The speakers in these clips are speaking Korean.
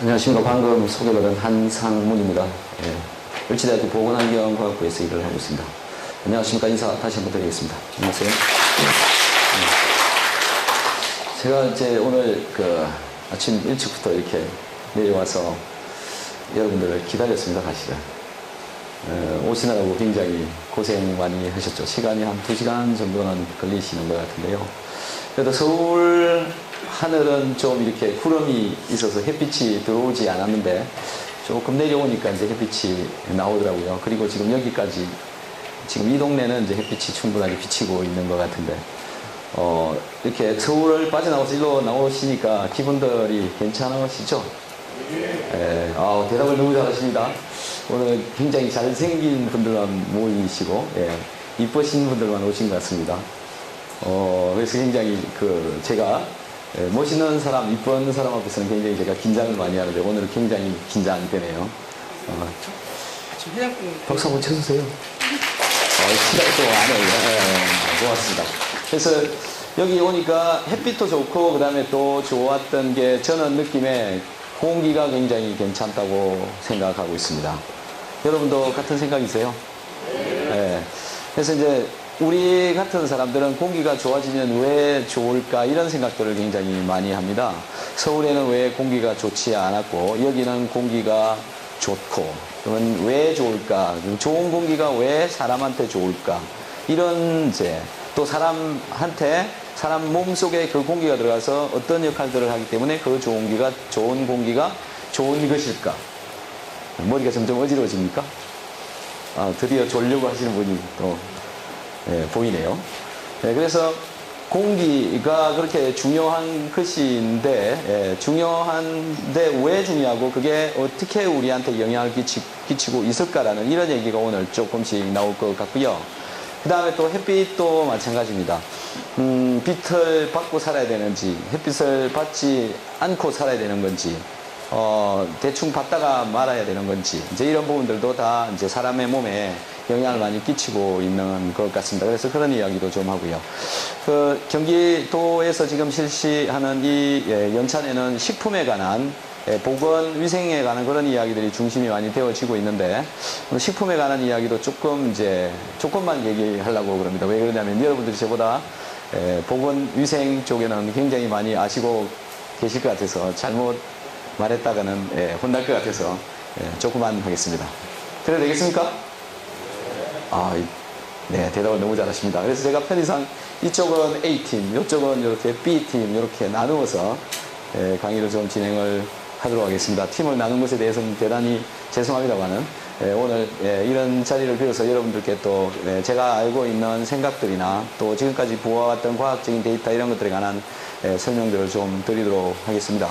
안녕하십니까. 방금 소개받은 한상문입니다. 을지대학교 보건환경과학부에서 일을 하고 있습니다. 안녕하십니까. 인사 다시 한번 드리겠습니다. 안녕하세요. 제가 이제 오늘 아침 일찍부터 이렇게 내려와서 여러분들을 기다렸습니다. 사실은. 오시느라고 굉장히 고생 많이 하셨죠. 시간이 한 2시간 정도는 걸리시는 것 같은데요. 그래도 서울 하늘은 좀 이렇게 구름이 있어서 햇빛이 들어오지 않았는데 조금 내려오니까 이제 햇빛이 나오더라고요. 그리고 지금 여기까지, 지금 이 동네는 이제 햇빛이 충분하게 비치고 있는 것 같은데, 이렇게 서울을 빠져나와서 일로 나오시니까 기분들이 괜찮으시죠? 대답을 너무 잘하십니다. 오늘 굉장히 잘생긴 분들만 모이시고, 이쁘신 분들만 오신 것 같습니다. 그래서 굉장히 제가 멋있는 사람, 이쁜 사람 앞에서는 굉장히 제가 긴장을 많이 하는데 오늘 굉장히 긴장이 되네요. 지금 회장님 박수 한번 쳐주세요. 시간 또 안 해요. 고맙습니다. 그래서 여기 오니까 햇빛도 좋고 그 다음에 또 좋았던 게 저는 느낌에 공기가 굉장히 괜찮다고 생각하고 있습니다. 여러분도 같은 생각이세요? 네. 그래서 이제 우리 같은 사람들은 공기가 좋아지면 왜 좋을까 이런 생각들을 굉장히 많이 합니다. 서울에는 왜 공기가 좋지 않았고 여기는 공기가 좋고 그러면 왜 좋을까? 좋은 공기가 왜 사람한테 좋을까? 이런 또 사람 몸속에 그 공기가 들어가서 어떤 역할들을 하기 때문에 그 좋은 공기가 좋은 것일까? 머리가 점점 어지러워집니까? 드디어 졸려고 하시는 분이 또 보이네요. 그래서 공기가 그렇게 중요한 것인데, 중요한데 왜 중요하고 그게 어떻게 우리한테 영향을 끼치고 있을까라는 이런 얘기가 오늘 조금씩 나올 것 같고요. 그 다음에 또 햇빛도 마찬가지입니다. 빛을 받고 살아야 되는지, 햇빛을 받지 않고 살아야 되는 건지, 대충 받다가 말아야 되는 건지, 이제 이런 부분들도 다 이제 사람의 몸에 영향을 많이 끼치고 있는 것 같습니다. 그래서 그런 이야기도 좀 하고요. 경기도에서 지금 실시하는 이 연찬에는 식품에 관한 보건위생에 관한 그런 이야기들이 중심이 많이 되어지고 있는데, 식품에 관한 이야기도 조금만 얘기하려고 그럽니다. 왜 그러냐면 여러분들이 저보다 보건위생 쪽에는 굉장히 많이 아시고 계실 것 같아서 잘못 말했다가는 혼날 것 같아서 조금만 하겠습니다. 그래도 되겠습니까? 네, 대답을 너무 잘하십니다. 그래서 제가 편의상 이쪽은 A팀, 이쪽은 이렇게 B팀 이렇게 나누어서 강의를 좀 진행을 하도록 하겠습니다. 팀을 나눈 것에 대해서는 대단히 죄송합니다만은 오늘 이런 자리를 빌어서 여러분들께 또 제가 알고 있는 생각들이나 또 지금까지 보아왔던 과학적인 데이터 이런 것들에 관한 설명들을 좀 드리도록 하겠습니다.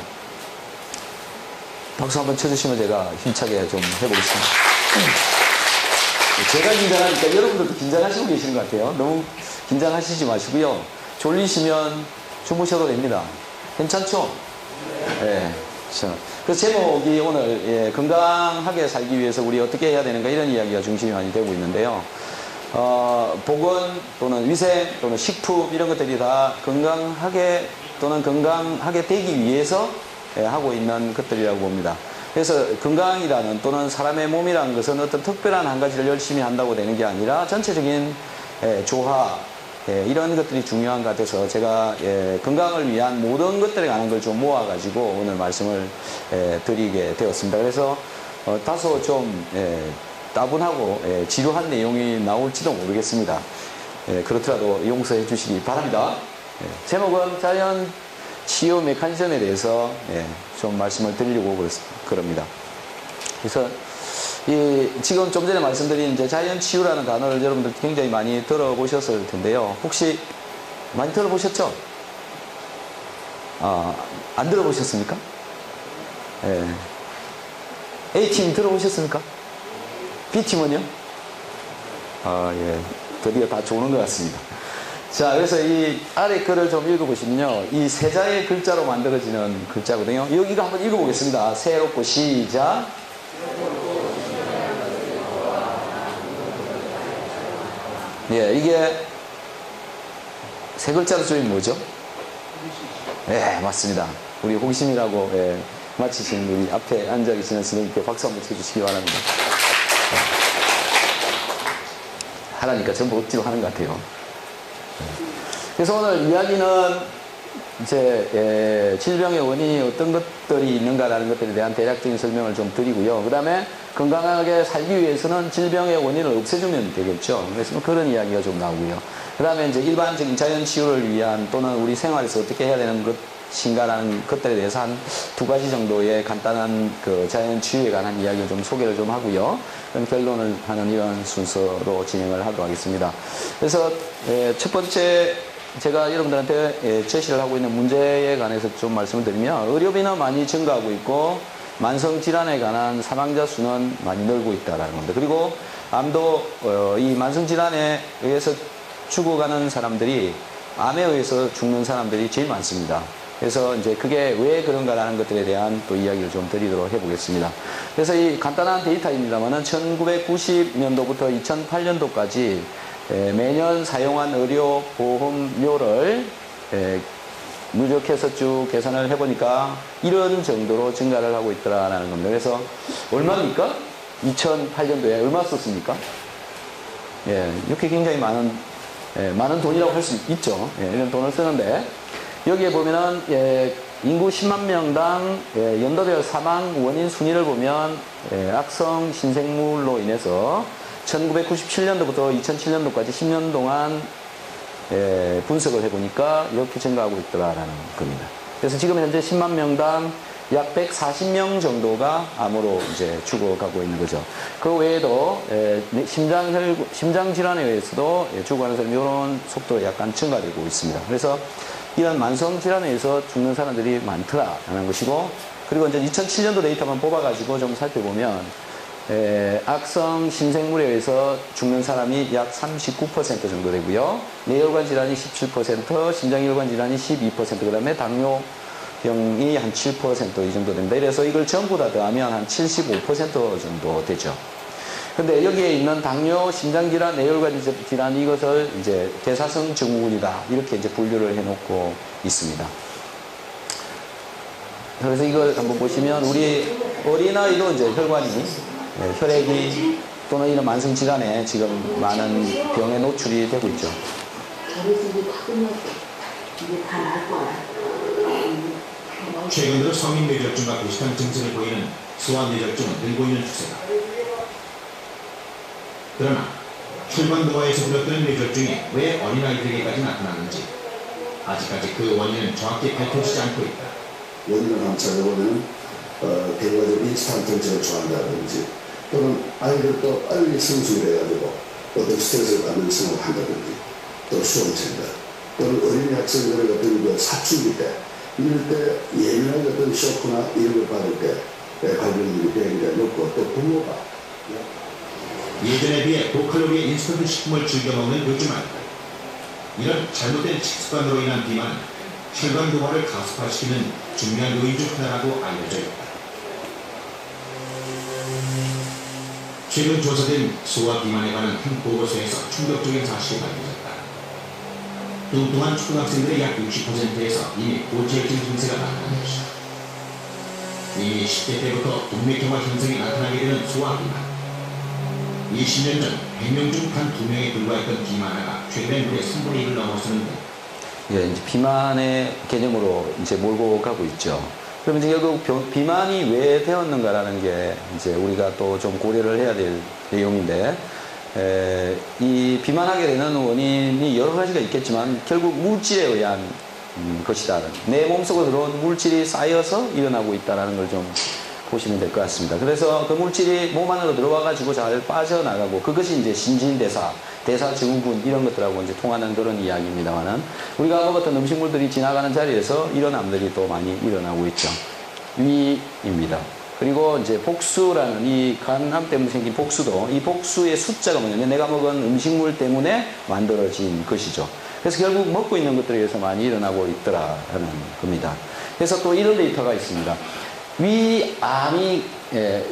박수 한번 쳐주시면 제가 힘차게 좀 해보겠습니다. 제가 긴장하니까 여러분들도 긴장하시고 계시는 것 같아요. 너무 긴장하시지 마시고요. 졸리시면 주무셔도 됩니다. 괜찮죠? 네. 그래서 제목이 오늘 건강하게 살기 위해서 우리 어떻게 해야 되는가 이런 이야기가 중심이 많이 되고 있는데요. 보건 또는 위생 또는 식품 이런 것들이 다 건강하게 되기 위해서 하고 있는 것들이라고 봅니다. 그래서 건강이라는 또는 사람의 몸이라는 것은 어떤 특별한 한 가지를 열심히 한다고 되는 게 아니라 전체적인 조화 이런 것들이 중요한 것 같아서 제가 건강을 위한 모든 것들에 관한 걸 좀 모아가지고 오늘 말씀을 드리게 되었습니다. 그래서 다소 좀 따분하고 지루한 내용이 나올지도 모르겠습니다. 그렇더라도 용서해 주시기 바랍니다. 제목은 자연 치유 메커니즘에 대해서 좀 말씀을 드리려고 그럽니다. 그래서 지금 좀 전에 말씀드린 이제 자연 치유라는 단어를 여러분들 굉장히 많이 들어보셨을 텐데요. 혹시 많이 들어보셨죠? 안 들어보셨습니까? A팀 들어보셨습니까? B팀은요? 드디어 다 좋은 것 같습니다. 자, 그래서 이 아래 글을 좀 읽어보시면요. 이 세자의 글자로 만들어지는 글자거든요. 여기가 한번 읽어보겠습니다. 새롭고 시작. 이게 세 글자로 쪼인 뭐죠? 네, 맞습니다. 우리 호기심이라고 마치신 우리 앞에 앉아 계시는 선생님께 박수 한번 쳐주시기 바랍니다. 하라니까 전부 억지로 하는 것 같아요. 그래서 오늘 이야기는 이제 질병의 원인이 어떤 것들이 있는가라는 것들에 대한 대략적인 설명을 좀 드리고요. 그 다음에 건강하게 살기 위해서는 질병의 원인을 없애주면 되겠죠. 그래서 그런 이야기가 좀 나오고요. 그 다음에 이제 일반적인 자연 치유를 위한 또는 우리 생활에서 어떻게 해야 되는 것인가라는 것들에 대해서 한 2가지 정도의 간단한 그 자연 치유에 관한 이야기를 좀 소개를 좀 하고요. 그럼 결론을 하는 이런 순서로 진행을 하도록 하겠습니다. 그래서 첫 번째 제가 여러분들한테 제시를 하고 있는 문제에 관해서 좀 말씀을 드리면 의료비는 많이 증가하고 있고 만성질환에 관한 사망자 수는 많이 늘고 있다는 겁니다. 그리고 암도 이 만성질환에 의해서 죽어가는 사람들이 암에 의해서 죽는 사람들이 제일 많습니다. 그래서 이제 그게 왜 그런가라는 것들에 대한 또 이야기를 좀 드리도록 해보겠습니다. 그래서 이 간단한 데이터입니다만은 1990년도부터 2008년도까지 매년 사용한 의료보험료를 누적해서 쭉 계산을 해보니까 이런 정도로 증가를 하고 있더라라는 겁니다. 그래서 얼마입니까? 2008년도에 얼마 썼습니까? 이렇게 굉장히 많은 돈이라고 할 수 있죠. 이런 돈을 쓰는데 여기에 보면은 인구 10만 명당 연도별 사망 원인 순위를 보면 악성 신생물로 인해서 1997년도부터 2007년도까지 10년 동안 분석을 해보니까 이렇게 증가하고 있더라라는 겁니다. 그래서 지금 현재 10만 명당 약 140명 정도가 암으로 이제 죽어가고 있는 거죠. 그 외에도 심장 질환에 의해서도 죽어가는 사람이 이런 속도로 약간 증가되고 있습니다. 그래서 이런 만성 질환에 의해서 죽는 사람들이 많더라라는 것이고, 그리고 이제 2007년도 데이터만 뽑아가지고 좀 살펴보면 악성 신생물에 의해서 죽는 사람이 약 39% 정도 되고요. 뇌혈관 질환이 17%, 심장혈관 질환이 12%, 그 다음에 당뇨병이 한 7% 이 정도 됩니다. 그래서 이걸 전부 다 더하면 한 75% 정도 되죠. 근데 여기에 있는 당뇨, 심장질환, 뇌혈관 질환 이것을 이제 대사성 증후군이다 이렇게 이제 분류를 해놓고 있습니다. 그래서 이걸 한번 보시면 우리 어린아이도 이제 혈관이 혈액이 또는 이런 만성 질환에 지금 많은 병에 노출이 되고 있죠. 최근 들어 성인 뇌졸중과 비슷한 증세를 보이는 소아 뇌졸중은 늘고 있는 추세다. 그러나 혈관도화에서 비롯된 뇌졸중이 왜 어린아이들에게까지 나타나는지 아직까지 그 원인은 정확히 밝혀지지 않고 있다. 원인을 한번 찾아보면 결과적으로 인스턴트 정책을 좋아한다든지 또는 아이들도 빨리 성숙을 해가지고 어떤 스트레스를 받는 생각을 한다든지 또 수험생들 또는 어린이 학생들의 어떤 그 사춘기 때 이럴 때 예민한 어떤 쇼크나 이런 걸 받을 때 관련율이 굉장히 높고 또 부모가 예전에 비해 고칼로리의 인스턴트 식품을 즐겨 먹는 요즘 아이들. 이런 잘못된 식습관으로 인한 비만은 혈관 도화를 가속화시키는 중요한 요인 중 하나라고 알려져 있다. 최근 조사된 소아 비만에 관한 한 보고서에서 충격적인 사실이 밝혀졌다. 뚱뚱한 초등학생들의 약 60%에서 이미 고지혈증 증세가 나타난 것이다. 이미 10대 때부터 동맥경화 현상이 나타나게 되는 소아 비만. 20년 전 100명 중 단 2명에 불과했던 비만화가 최근에 무려 3분의 1을 넘어서는데 이제 비만의 개념으로 이제 몰고 가고 있죠. 그럼 이제 결국 비만이 왜 되었는가라는 게 이제 우리가 또 좀 고려를 해야 될 내용인데, 이 비만하게 되는 원인이 여러 가지가 있겠지만 결국 물질에 의한 것이다. 내 몸속으로 들어온 물질이 쌓여서 일어나고 있다는 걸 좀 보시면 될 것 같습니다. 그래서 그 물질이 몸 안으로 들어와가지고 잘 빠져나가고 그것이 이제 신진대사, 대사증후군 이런 것들하고 이제 통하는 그런 이야기입니다만은 우리가 먹었던 음식물들이 지나가는 자리에서 이런 암들이 또 많이 일어나고 있죠. 위입니다. 그리고 이제 복수라는 이 간암 때문에 생긴 복수도 이 복수의 숫자가 뭐냐면 내가 먹은 음식물 때문에 만들어진 것이죠. 그래서 결국 먹고 있는 것들에 의해서 많이 일어나고 있더라는 겁니다. 그래서 또 이런 데이터가 있습니다. 위암이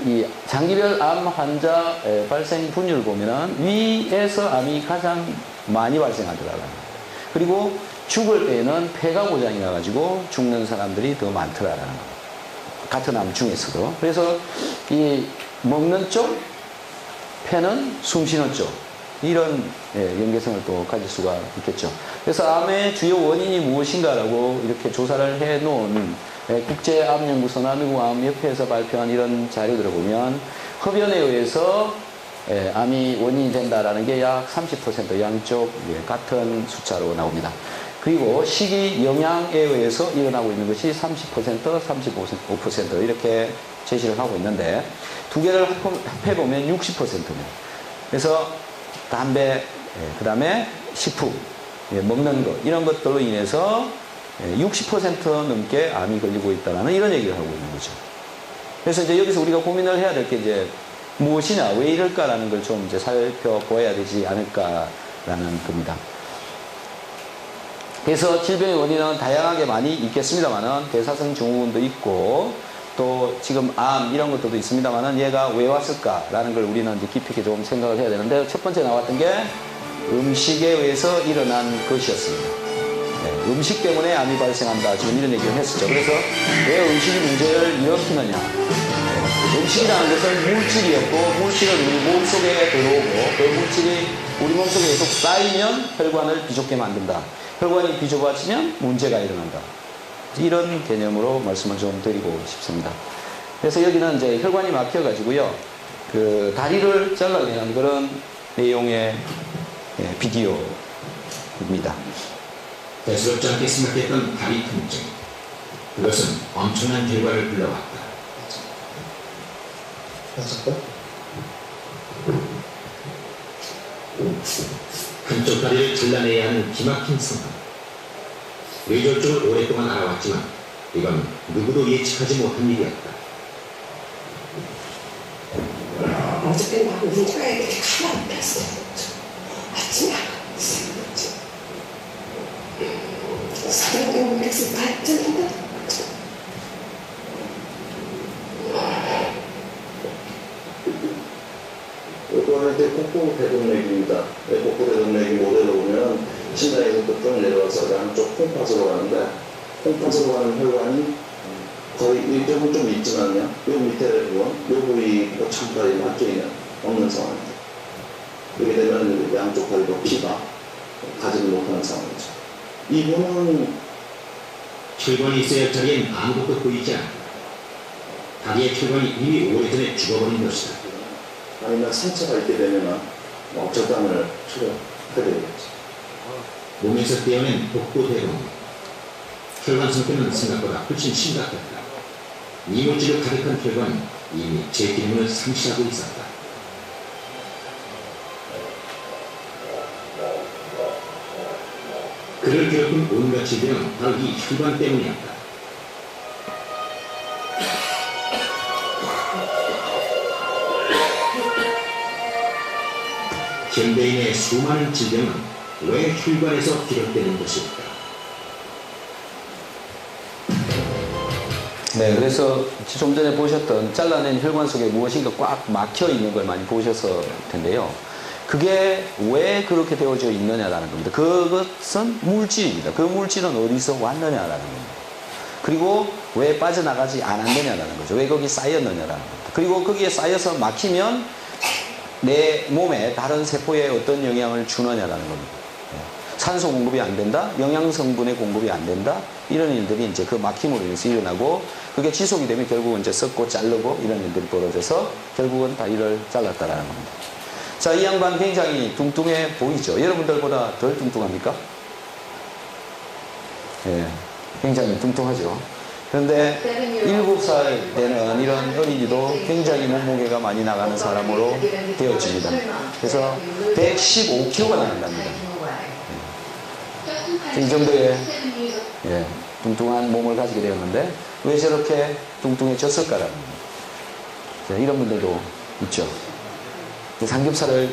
이 장기별 암 환자 발생 분율을 보면은 위에서 암이 가장 많이 발생하더라고요. 그리고 죽을 때에는 폐가 고장이 나가지고 죽는 사람들이 더 많더라라는 겁니다. 같은 암 중에서도. 그래서 이 먹는 쪽, 폐는 숨 쉬는 쪽, 이런 연계성을 또 가질 수가 있겠죠. 그래서 암의 주요 원인이 무엇인가라고 이렇게 조사를 해 놓은 국제암연구소나 미국암협회에서 발표한 이런 자료들을 보면 흡연에 의해서 암이 원인이 된다라는 게 약 30% 양쪽 같은 숫자로 나옵니다. 그리고 식이 영양에 의해서 일어나고 있는 것이 30%, 35% 이렇게 제시를 하고 있는데 두 개를 합해보면 60%네요. 그래서 담배, 그 다음에 식품, 먹는 것, 이런 것들로 인해서 60% 넘게 암이 걸리고 있다는 이런 얘기를 하고 있는 거죠. 그래서 이제 여기서 우리가 고민을 해야 될 게 이제 무엇이냐, 왜 이럴까라는 걸 좀 이제 살펴보아야 되지 않을까라는 겁니다. 그래서 질병의 원인은 다양하게 많이 있겠습니다만은 대사성 증후군도 있고 또 지금 암 이런 것들도 있습니다만은 얘가 왜 왔을까라는 걸 우리는 이제 깊이 있게 좀 생각을 해야 되는데 첫 번째 나왔던 게 음식에 의해서 일어난 것이었습니다. 음식 때문에 암이 발생한다. 지금 이런 얘기를 했었죠. 그래서 왜 음식이 문제를 일으키느냐. 음식이라는 것은 물질이었고 물질은 우리 몸속에 들어오고 그 물질이 우리 몸속에 계속 쌓이면 혈관을 비좁게 만든다. 혈관이 비좁아지면 문제가 일어난다. 이런 개념으로 말씀을 좀 드리고 싶습니다. 그래서 여기는 이제 혈관이 막혀가지고요. 그 다리를 잘라내는 그런 내용의 비디오입니다. 대수롭지 않게 생각했던 다리 통증. 그것은 엄청난 결과를 불러왔다. 한쪽 다리를 잘라내야 하는 기막힌 상황. 뇌졸중을 오랫동안 알아왔지만 이건 누구도 예측하지 못한 일이었다. 어저께 막 문제가 이렇게 가만 폈어. 아침에 사랑의 오래서 발전한다. 이번에 콩콩 대동맥입니다. 콩콩 대동맥이 모델로 보면 심장에서 끝으로 내려와서 양쪽 콩팥으로 가는데 콩팥으로 가는 혈관이 거의 일정은 좀 있지만요. 요 밑에 부분, 요 부위 창가에 맞춰있는 없는 상황입니다. 그렇게 되면 양쪽 다리도 피가 가지를 못하는 상황이죠. 이분은 혈관이 있어야 할 자리엔 아무것도 보이지 않는다. 다리의 혈관이 이미 오래전에 죽어버린 것이다. 아니면 상처가 있게 되면 절단을 치료해야 되겠죠. 몸에서 떼어낸 복부 대동맥. 혈관 상태는 생각보다 훨씬 심각했다. 이물질로 가득한 혈관은 이미 제 기능을 상실하고 있었다. 그를 괴롭힌 온갖 질병은 바로 이 혈관 때문이었다. 현대인의 수많은 질병은 왜 혈관에서 비롯되는 것일까? 네, 그래서 좀 전에 보셨던 잘라낸 혈관 속에 무엇인가 꽉 막혀 있는 걸 많이 보셨을 텐데요. 그게 왜 그렇게 되어져 있느냐라는 겁니다. 그것은 물질입니다. 그 물질은 어디서 왔느냐라는 겁니다. 그리고 왜 빠져나가지 않았느냐라는 거죠. 왜 거기 쌓였느냐라는 겁니다. 그리고 거기에 쌓여서 막히면 내 몸에 다른 세포에 어떤 영향을 주느냐라는 겁니다. 산소 공급이 안 된다, 영양성분의 공급이 안 된다, 이런 일들이 이제 그 막힘으로 인해서 일어나고, 그게 지속이 되면 결국은 이제 썩고 자르고 이런 일들이 벌어져서 결국은 다리를 잘랐다라는 겁니다. 자, 이 양반 굉장히 뚱뚱해 보이죠? 여러분들보다 덜 뚱뚱합니까? 예, 굉장히 뚱뚱하죠. 그런데 7살 되는 이런 어린이도 굉장히 몸무게가 많이 나가는 사람으로 되어집니다. 그래서 115kg가 나간답니다. 이 정도의 뚱뚱한 몸을 가지게 되었는데 왜 저렇게 뚱뚱해졌을까라는 겁니다. 이런 분들도 있죠. 삼겹살을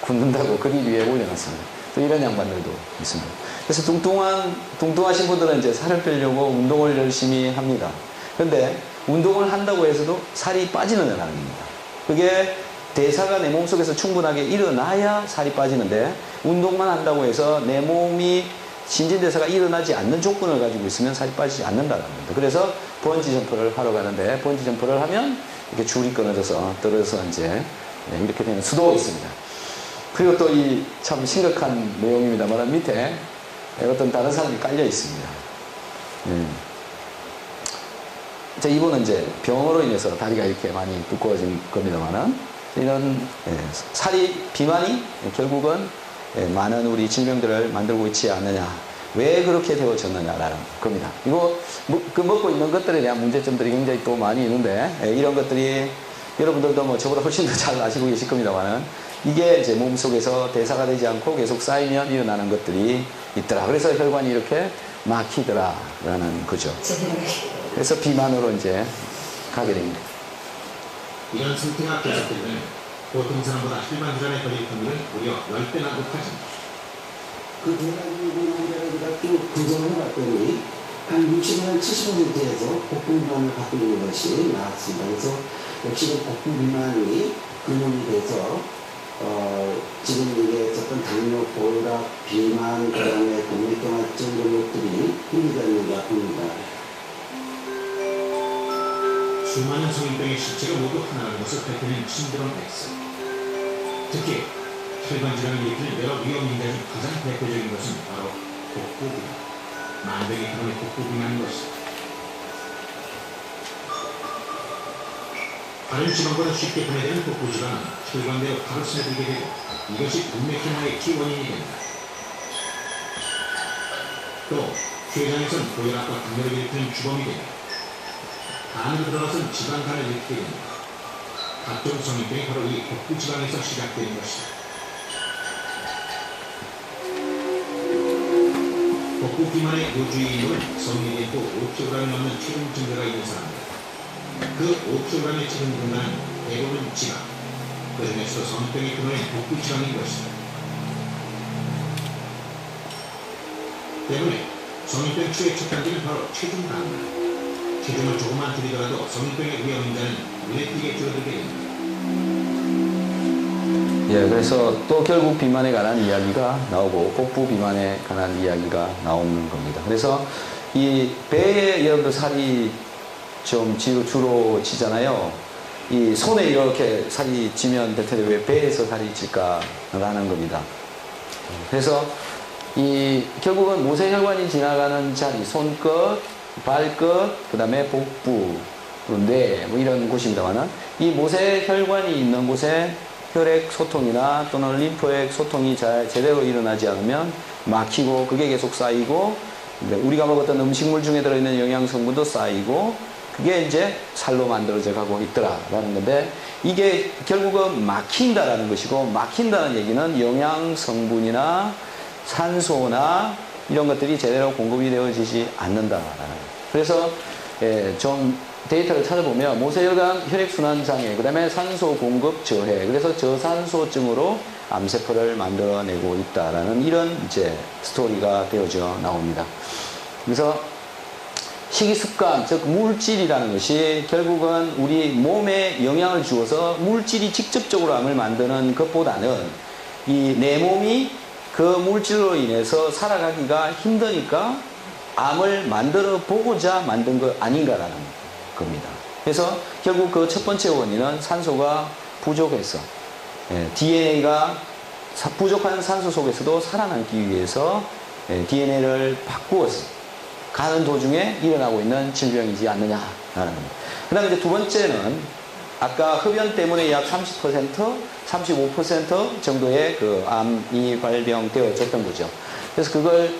굽는다고 그릴 위에 올려놨습니다. 또 이런 양반들도 있습니다. 그래서 뚱뚱하신 분들은 이제 살을 빼려고 운동을 열심히 합니다. 그런데 운동을 한다고 해서도 살이 빠지느냐는 겁니다. 그게 대사가 내 몸속에서 충분하게 일어나야 살이 빠지는데 운동만 한다고 해서 내 몸이 신진대사가 일어나지 않는 조건을 가지고 있으면 살이 빠지지 않는다는 겁니다. 그래서 번지 점프를 하러 가는데 번지 점프를 하면 이렇게 줄이 끊어져서 떨어져서 이제 이렇게 되는 수도 있습니다. 그리고 또 이 참 심각한 내용입니다만 밑에 어떤 다른 사람이 깔려 있습니다. 자, 이분은 이제 병으로 인해서 다리가 이렇게 많이 두꺼워진 겁니다만은 이런 살이 비만이 결국은 많은 우리 질병들을 만들고 있지 않느냐. 왜 그렇게 되어졌느냐라는 겁니다. 이거 그 먹고 있는 것들에 대한 문제점들이 굉장히 또 많이 있는데 이런 것들이 여러분들도 뭐 저보다 훨씬 더 잘 아시고 계실 겁니다만은 이게 이제 몸 속에서 대사가 되지 않고 계속 쌓이면 일어나는 것들이 있더라. 그래서 혈관이 이렇게 막히더라라는 거죠. 그래서 비만으로 이제 가게 됩니다. 이런 상태가 계속되면 보통 사람보다 혈관 질환에 걸릴 확률은 무려 10배나 높아집니다. 그 대가리보다 또 구성을 봤더니 한 60만 70%에서 복부 비만을 갖고 있는 것이 나왔습니다. 그래서 역시 그 복부 비만이 근원이 돼서 지금 얘기에 있었던 당뇨, 고혈압, 비만, 그다음에 동맥경화증 이런 것들이 힘들어 있는 것 같습니다. 수많은 성인병의 실체가 모두 하나라는 것을 밝히는 신드롬 X. 특히 혈관 질환을 일으키는 여러 위험 인자중 가장 대표적인 것은 바로 복부 비만, 만병의 근원의 복부 비만인 것입니다. 다른 지방보다 쉽게 분해되는 복부 지방은 혈관대로 바로 스며들게 되고 이것이 동맥경화의 기원인이 됩니다. 또 췌장에선 고혈압과 당뇨를 일으키는 주범이 됩니다. 간으로 들어가선 지방간을 일으키게 됩니다. 각종 성인병이 바로 이 복부 지방에서 시작되는 것입니다. 복부 비만의 요주의인은 성인이 되고 5kg이 넘는 체중 증가가 있는 사람입니다. 그 5kg의 체중 증가는 대부분 지방, 그 중에서도 성인병의 근원인 복부 지방인 것입니다. 때문에 성인병 치료의 첫 단계는 바로 체중 감량. 체중을 조금만 줄이더라도 성인병의 위험 인자는 눈에 띄게 줄어들게 됩니다. 예, 그래서 또 결국 비만에 관한 이야기가 나오고 복부 비만에 관한 이야기가 나오는 겁니다. 그래서 이 배에 여러분들 살이 좀 주로 찌잖아요. 이 손에 이렇게 살이 찌면 될 텐데 왜 배에서 살이 찔까라는 겁니다. 그래서 이 결국은 모세혈관이 지나가는 자리, 손끝, 발끝, 그 다음에 복부, 뇌, 뭐 이런 곳입니다만은 이 모세혈관이 있는 곳에 혈액 소통이나 또는 림프액 소통이 제대로 일어나지 않으면 막히고 그게 계속 쌓이고 우리가 먹었던 음식물 중에 들어있는 영양성분도 쌓이고 그게 이제 살로 만들어져 가고 있더라라는 건데 이게 결국은 막힌다라는 것이고 막힌다는 얘기는 영양성분이나 산소나 이런 것들이 제대로 공급이 되어지지 않는다라는 거예요. 그래서 좀 데이터를 찾아보면 모세혈관 혈액순환 장애, 그 다음에 산소 공급 저해, 그래서 저산소증으로 암세포를 만들어내고 있다라는 이런 이제 스토리가 되어져 나옵니다. 그래서 식이습관, 즉 물질이라는 것이 결국은 우리 몸에 영향을 주어서 물질이 직접적으로 암을 만드는 것보다는 이 내 몸이 그 물질로 인해서 살아가기가 힘드니까 암을 만들어 보고자 만든 것 아닌가라는 겁니다. 그래서 결국 그 첫 번째 원인은 산소가 부족해서 DNA가 부족한 산소 속에서도 살아남기 위해서 DNA를 바꾸어서 가는 도중에 일어나고 있는 질병이지 않느냐라는 겁니다. 그 다음에 이제 두 번째는 아까 흡연 때문에 약 30%, 35% 정도의 그 암이 발병되어졌던 거죠. 그래서 그걸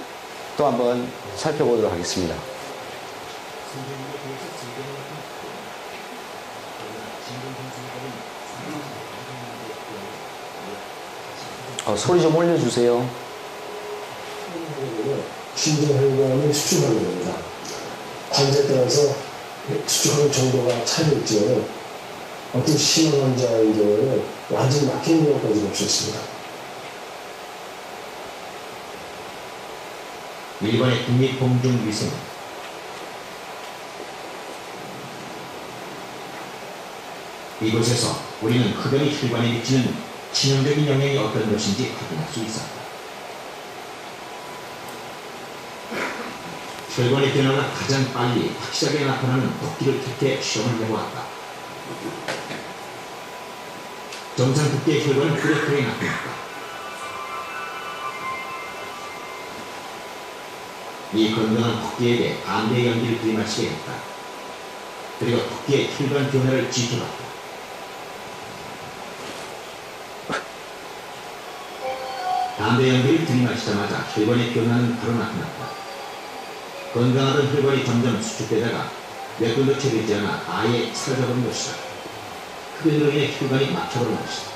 또 한번 살펴보도록 하겠습니다. 소리 좀 올려주세요. 신경혈관을 수축하는 겁니다. 환자에 따라서 수축하는 정도가 차이 있지만 어떤 심한 환자의 경우에는 완전히 막히는 경우까지 볼 수 있습니다. 일본의 국립공중위성 이곳에서 우리는 흡연이 혈관에 미치는 치명적인 영향이 어떤 것인지 확인할 수 있었다. 혈관의 변화가 가장 빨리 확실하게 나타나는 붓기를 택해 시험을 해보았다. 정상 붓기의 혈관은 뚜렷하게 나타났다. 이 건강한 붓기에게 반대 연기를 들이마시게 했다. 그리고 붓기의 혈관 변화를 지켜봤다. 반대 연기를 들이마시자마자 혈관의 변화는 바로 나타났다. 건강하던 혈관이 점점 수축되다가 몇 분도 채 되지 않아 아예 사라져버린 것이다. 흡연으로 인해 혈관이 막혀버린 것이다.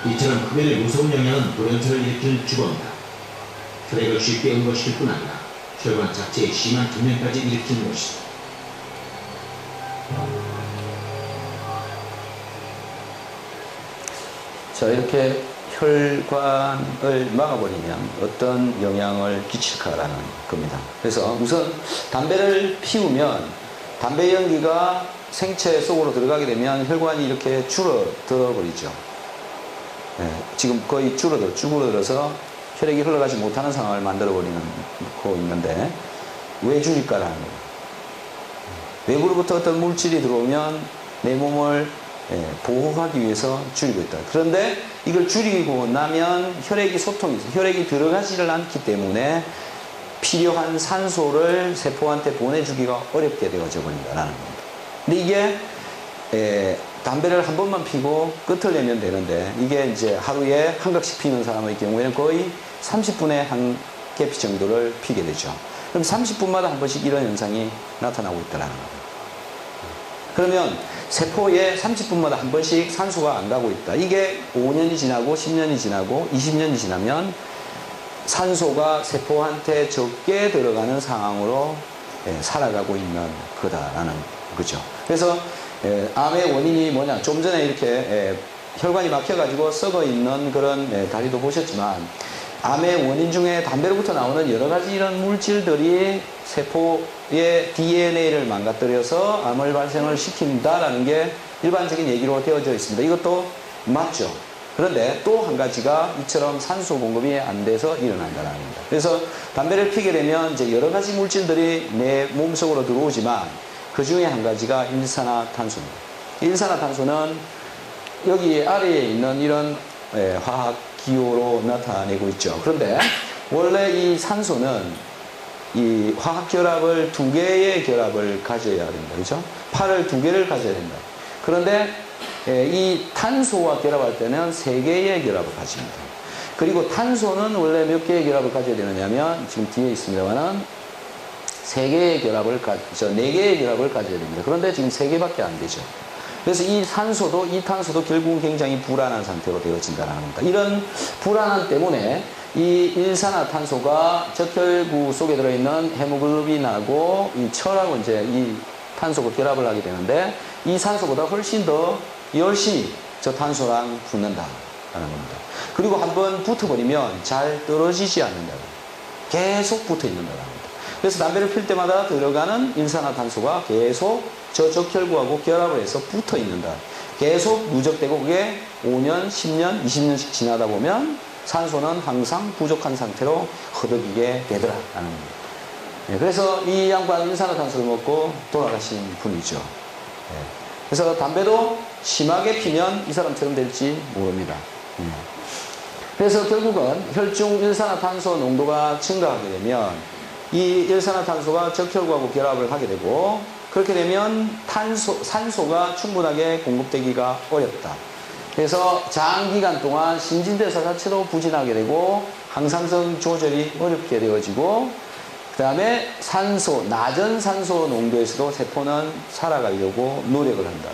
이처럼 흡연의 무서운 영향은 돌연차를 일으키는 주범이다. 혈액을 쉽게 응고시킬 뿐 아니라 혈관 자체에 심한 경련까지 일으키는 것이다. 자, 이렇게 혈관을 막아버리면 어떤 영향을 끼칠까라는 겁니다. 그래서 우선 담배를 피우면 담배 연기가 생체 속으로 들어가게 되면 혈관이 이렇게 줄어들어 버리죠. 예, 지금 거의 쭈그러들어서 혈액이 흘러가지 못하는 상황을 만들어 버리고 있는데 왜 줄일까라는 거예요. 외부로부터 어떤 물질이 들어오면 내 몸을 보호하기 위해서 줄이고 있다. 그런데 이걸 줄이고 나면 혈액이 들어가지를 않기 때문에 필요한 산소를 세포한테 보내주기가 어렵게 되어져 버린다라는 겁니다. 근데 이게 담배를 한 번만 피고 끝을 내면 되는데 이게 이제 하루에 한 각씩 피는 사람의 경우에는 거의 30분에 한 개피 정도를 피게 되죠. 그럼 30분마다 한 번씩 이런 현상이 나타나고 있다는 겁니다. 그러면 세포에 30분마다 한 번씩 산소가 안 가고 있다. 이게 5년이 지나고 10년이 지나고 20년이 지나면 산소가 세포한테 적게 들어가는 상황으로 살아가고 있는 거다라는 거죠. 그래서 암의 원인이 뭐냐? 좀 전에 이렇게 혈관이 막혀가지고 썩어 있는 그런 다리도 보셨지만 암의 원인 중에 담배로부터 나오는 여러 가지 이런 물질들이 세포의 DNA를 망가뜨려서 암을 발생을 시킨다라는 게 일반적인 얘기로 되어져 있습니다. 이것도 맞죠. 그런데 또 한 가지가 이처럼 산소 공급이 안 돼서 일어난다는 겁니다. 그래서 담배를 피게 되면 이제 여러 가지 물질들이 내 몸속으로 들어오지만 그 중에 한 가지가 일산화탄소입니다. 일산화탄소는 여기 아래에 있는 이런 화학 기호로 나타내고 있죠. 그런데 원래 이 산소는 이 화학 결합을 2개의 결합을 가져야 된다. 그죠? 팔을 2개를 가져야 된다. 그런데 이 탄소와 결합할 때는 3개의 결합을 가집니다. 그리고 탄소는 원래 몇 개의 결합을 가져야 되느냐면 지금 뒤에 있습니다만은 4개의 결합을 4개의 결합을 가져야 됩니다. 그런데 지금 3개밖에 안 되죠. 그래서 이 탄소도 결국은 굉장히 불안한 상태로 되어진다는 겁니다. 이런 불안함 때문에 이 일산화탄소가 적혈구 속에 들어있는 헤모글로빈하고 이 철하고 이제 이 탄소가 결합을 하게 되는데 이 산소보다 훨씬 더 열심히 저 탄소랑 붙는다라는 겁니다. 그리고 한번 붙어버리면 잘 떨어지지 않는다. 계속 붙어 있는다는 겁니다. 그래서 담배를 필 때마다 들어가는 일산화탄소가 계속 저 적혈구하고 결합을 해서 붙어 있는다. 계속 누적되고 그게 5년, 10년, 20년씩 지나다 보면 산소는 항상 부족한 상태로 허덕이게 되더라라는 겁니다. 그래서 이 양반 일산화탄소를 먹고 돌아가신 분이죠. 그래서 담배도 심하게 피면 이 사람처럼 될지 모릅니다. 그래서 결국은 혈중 일산화탄소 농도가 증가하게 되면 이 일산화탄소가 적혈구하고 결합을 하게 되고 그렇게 되면 산소가 충분하게 공급되기가 어렵다. 그래서 장기간 동안 신진대사 자체도 부진하게 되고 항상성 조절이 어렵게 되어지고 그 다음에 낮은 산소 농도에서도 세포는 살아가려고 노력을 한다.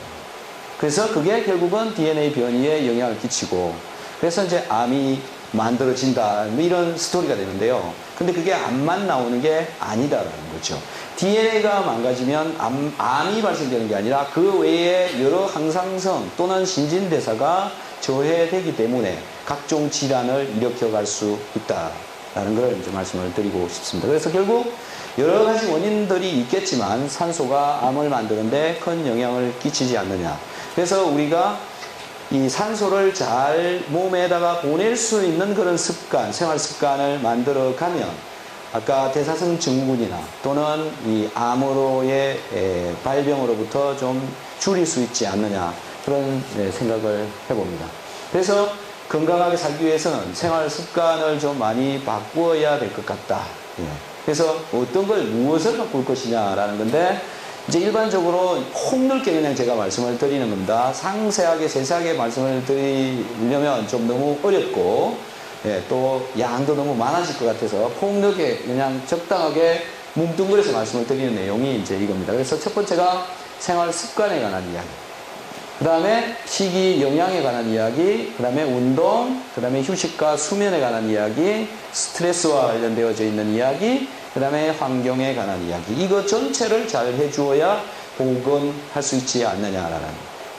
그래서 그게 결국은 DNA 변이에 영향을 끼치고 그래서 이제 암이 만들어진다. 이런 스토리가 되는데요. 근데 그게 암만 나오는 게 아니다라는 거죠. DNA가 망가지면 암이 발생되는 게 아니라 그 외에 여러 항상성 또는 신진대사가 저해되기 때문에 각종 질환을 일으켜갈 수 있다라는 걸 이제 말씀을 드리고 싶습니다. 그래서 결국 여러 가지 원인들이 있겠지만 산소가 암을 만드는데 큰 영향을 끼치지 않느냐. 그래서 우리가 이 산소를 잘 몸에다가 보낼 수 있는 그런 습관, 생활 습관을 만들어 가면 아까 대사성 증후군이나 또는 이 암으로의 발병으로부터 좀 줄일 수 있지 않느냐 그런 생각을 해봅니다. 그래서 건강하게 살기 위해서는 생활 습관을 좀 많이 바꾸어야 될 것 같다. 그래서 어떤 걸 무엇을 바꿀 것이냐라는 건데 이제 일반적으로 폭넓게 그냥 제가 말씀을 드리는 겁니다. 상세하게 세세하게 말씀을 드리려면 좀 너무 어렵고 또 양도 너무 많아질 것 같아서 폭넓게 그냥 적당하게 뭉뚱그려서 말씀을 드리는 내용이 이제 이겁니다. 그래서 첫 번째가 생활 습관에 관한 이야기, 그 다음에 식이 영양에 관한 이야기, 그 다음에 운동, 그 다음에 휴식과 수면에 관한 이야기, 스트레스와 관련되어져 있는 이야기, 그 다음에 환경에 관한 이야기. 이거 전체를 잘 해주어야 복원할 수 있지 않느냐라는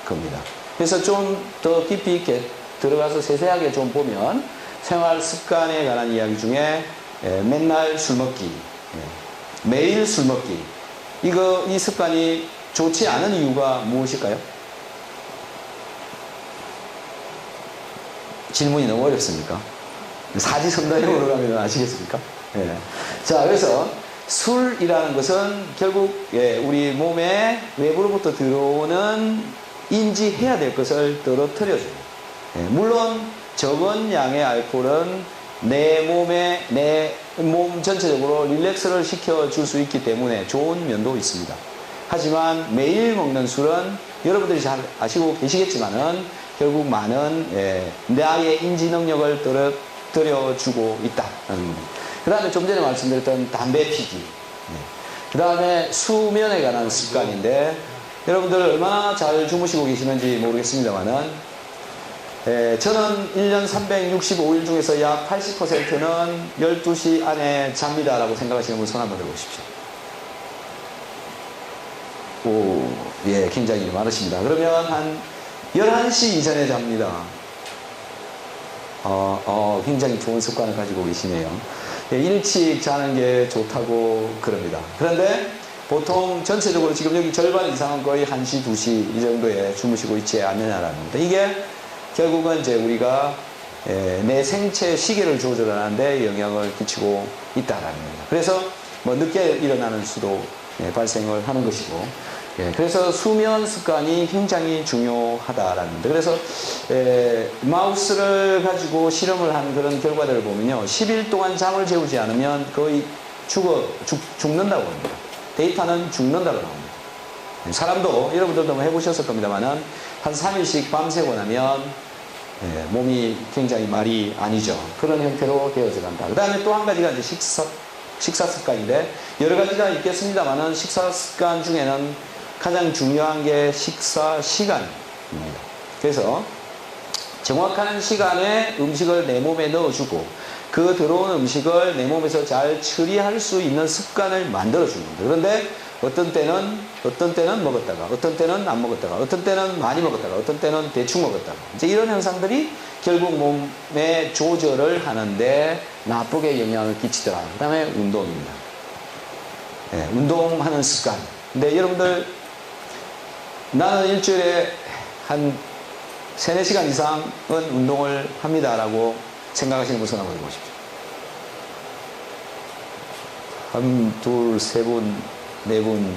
겁니다. 그래서 좀 더 깊이 있게 들어가서 세세하게 좀 보면 생활 습관에 관한 이야기 중에 맨날 술 먹기, 매일 술 먹기, 이 습관이 좋지 않은 이유가 무엇일까요? 질문이 너무 어렵습니까? 사지선다형으로 가면 아시겠습니까? 자, 그래서 술이라는 것은 결국 우리 몸에 외부로부터 들어오는 인지해야 될 것을 떨어뜨려줘요. 물론 적은 양의 알코올은 내 몸 전체적으로 릴렉스를 시켜줄 수 있기 때문에 좋은 면도 있습니다. 하지만 매일 먹는 술은 여러분들이 잘 아시고 계시겠지만은 결국 많은 나의 인지 능력을 떨어뜨려주고 있다. 그 다음에 좀 전에 말씀드렸던 담배 피기, 그 다음에 수면에 관한 습관인데 여러분들 얼마나 잘 주무시고 계시는지 모르겠습니다만은 저는 1년 365일 중에서 약 80%는 12시 안에 잡니다 라고 생각하시는 분 손 한번 들어보십시오. 오, 예, 굉장히 많으십니다. 그러면 한 11시 이전에 잡니다. 굉장히 좋은 습관을 가지고 계시네요. 예, 일찍 자는 게 좋다고 그럽니다. 그런데 보통 전체적으로 지금 여기 절반 이상은 거의 1시, 2시 이 정도에 주무시고 있지 않느냐라는 겁니다. 이게 결국은 이제 우리가 내 생체 시계를 조절하는데 영향을 끼치고 있다라는 겁니다. 그래서 뭐 늦게 일어나는 수도 발생을 하는 것이고, 그래서 수면 습관이 굉장히 중요하다라는 겁니다. 그래서 마우스를 가지고 실험을 한 그런 결과들을 보면요, 10일 동안 잠을 재우지 않으면 거의 죽는다고 합니다. 데이터는 죽는다고 합니다. 사람도 여러분들도 해보셨을 겁니다만은 한 3일씩 밤새고 나면 몸이 굉장히 말이 아니죠. 그런 형태로 되어져 간다. 그 다음에 또 한 가지가 이제 식사 습관인데 여러 가지가 있겠습니다만은 식사 습관 중에는 가장 중요한 게 식사 시간입니다. 그래서 정확한 시간에 음식을 내 몸에 넣어주고 그 들어온 음식을 내 몸에서 잘 처리할 수 있는 습관을 만들어주는 겁니다. 그런데 어떤 때는 먹었다가, 어떤 때는 안 먹었다가, 어떤 때는 많이 먹었다가, 어떤 때는 대충 먹었다가. 이제 이런 현상들이 결국 몸의 조절을 하는데 나쁘게 영향을 끼치더라. 그 다음에 운동입니다. 운동하는 습관. 근데 여러분들, 나는 일주일에 한 3-4시간 이상은 운동을 합니다라고 생각하시는 분은 한번 해보십시오. 한, 둘, 세 분, 네 분,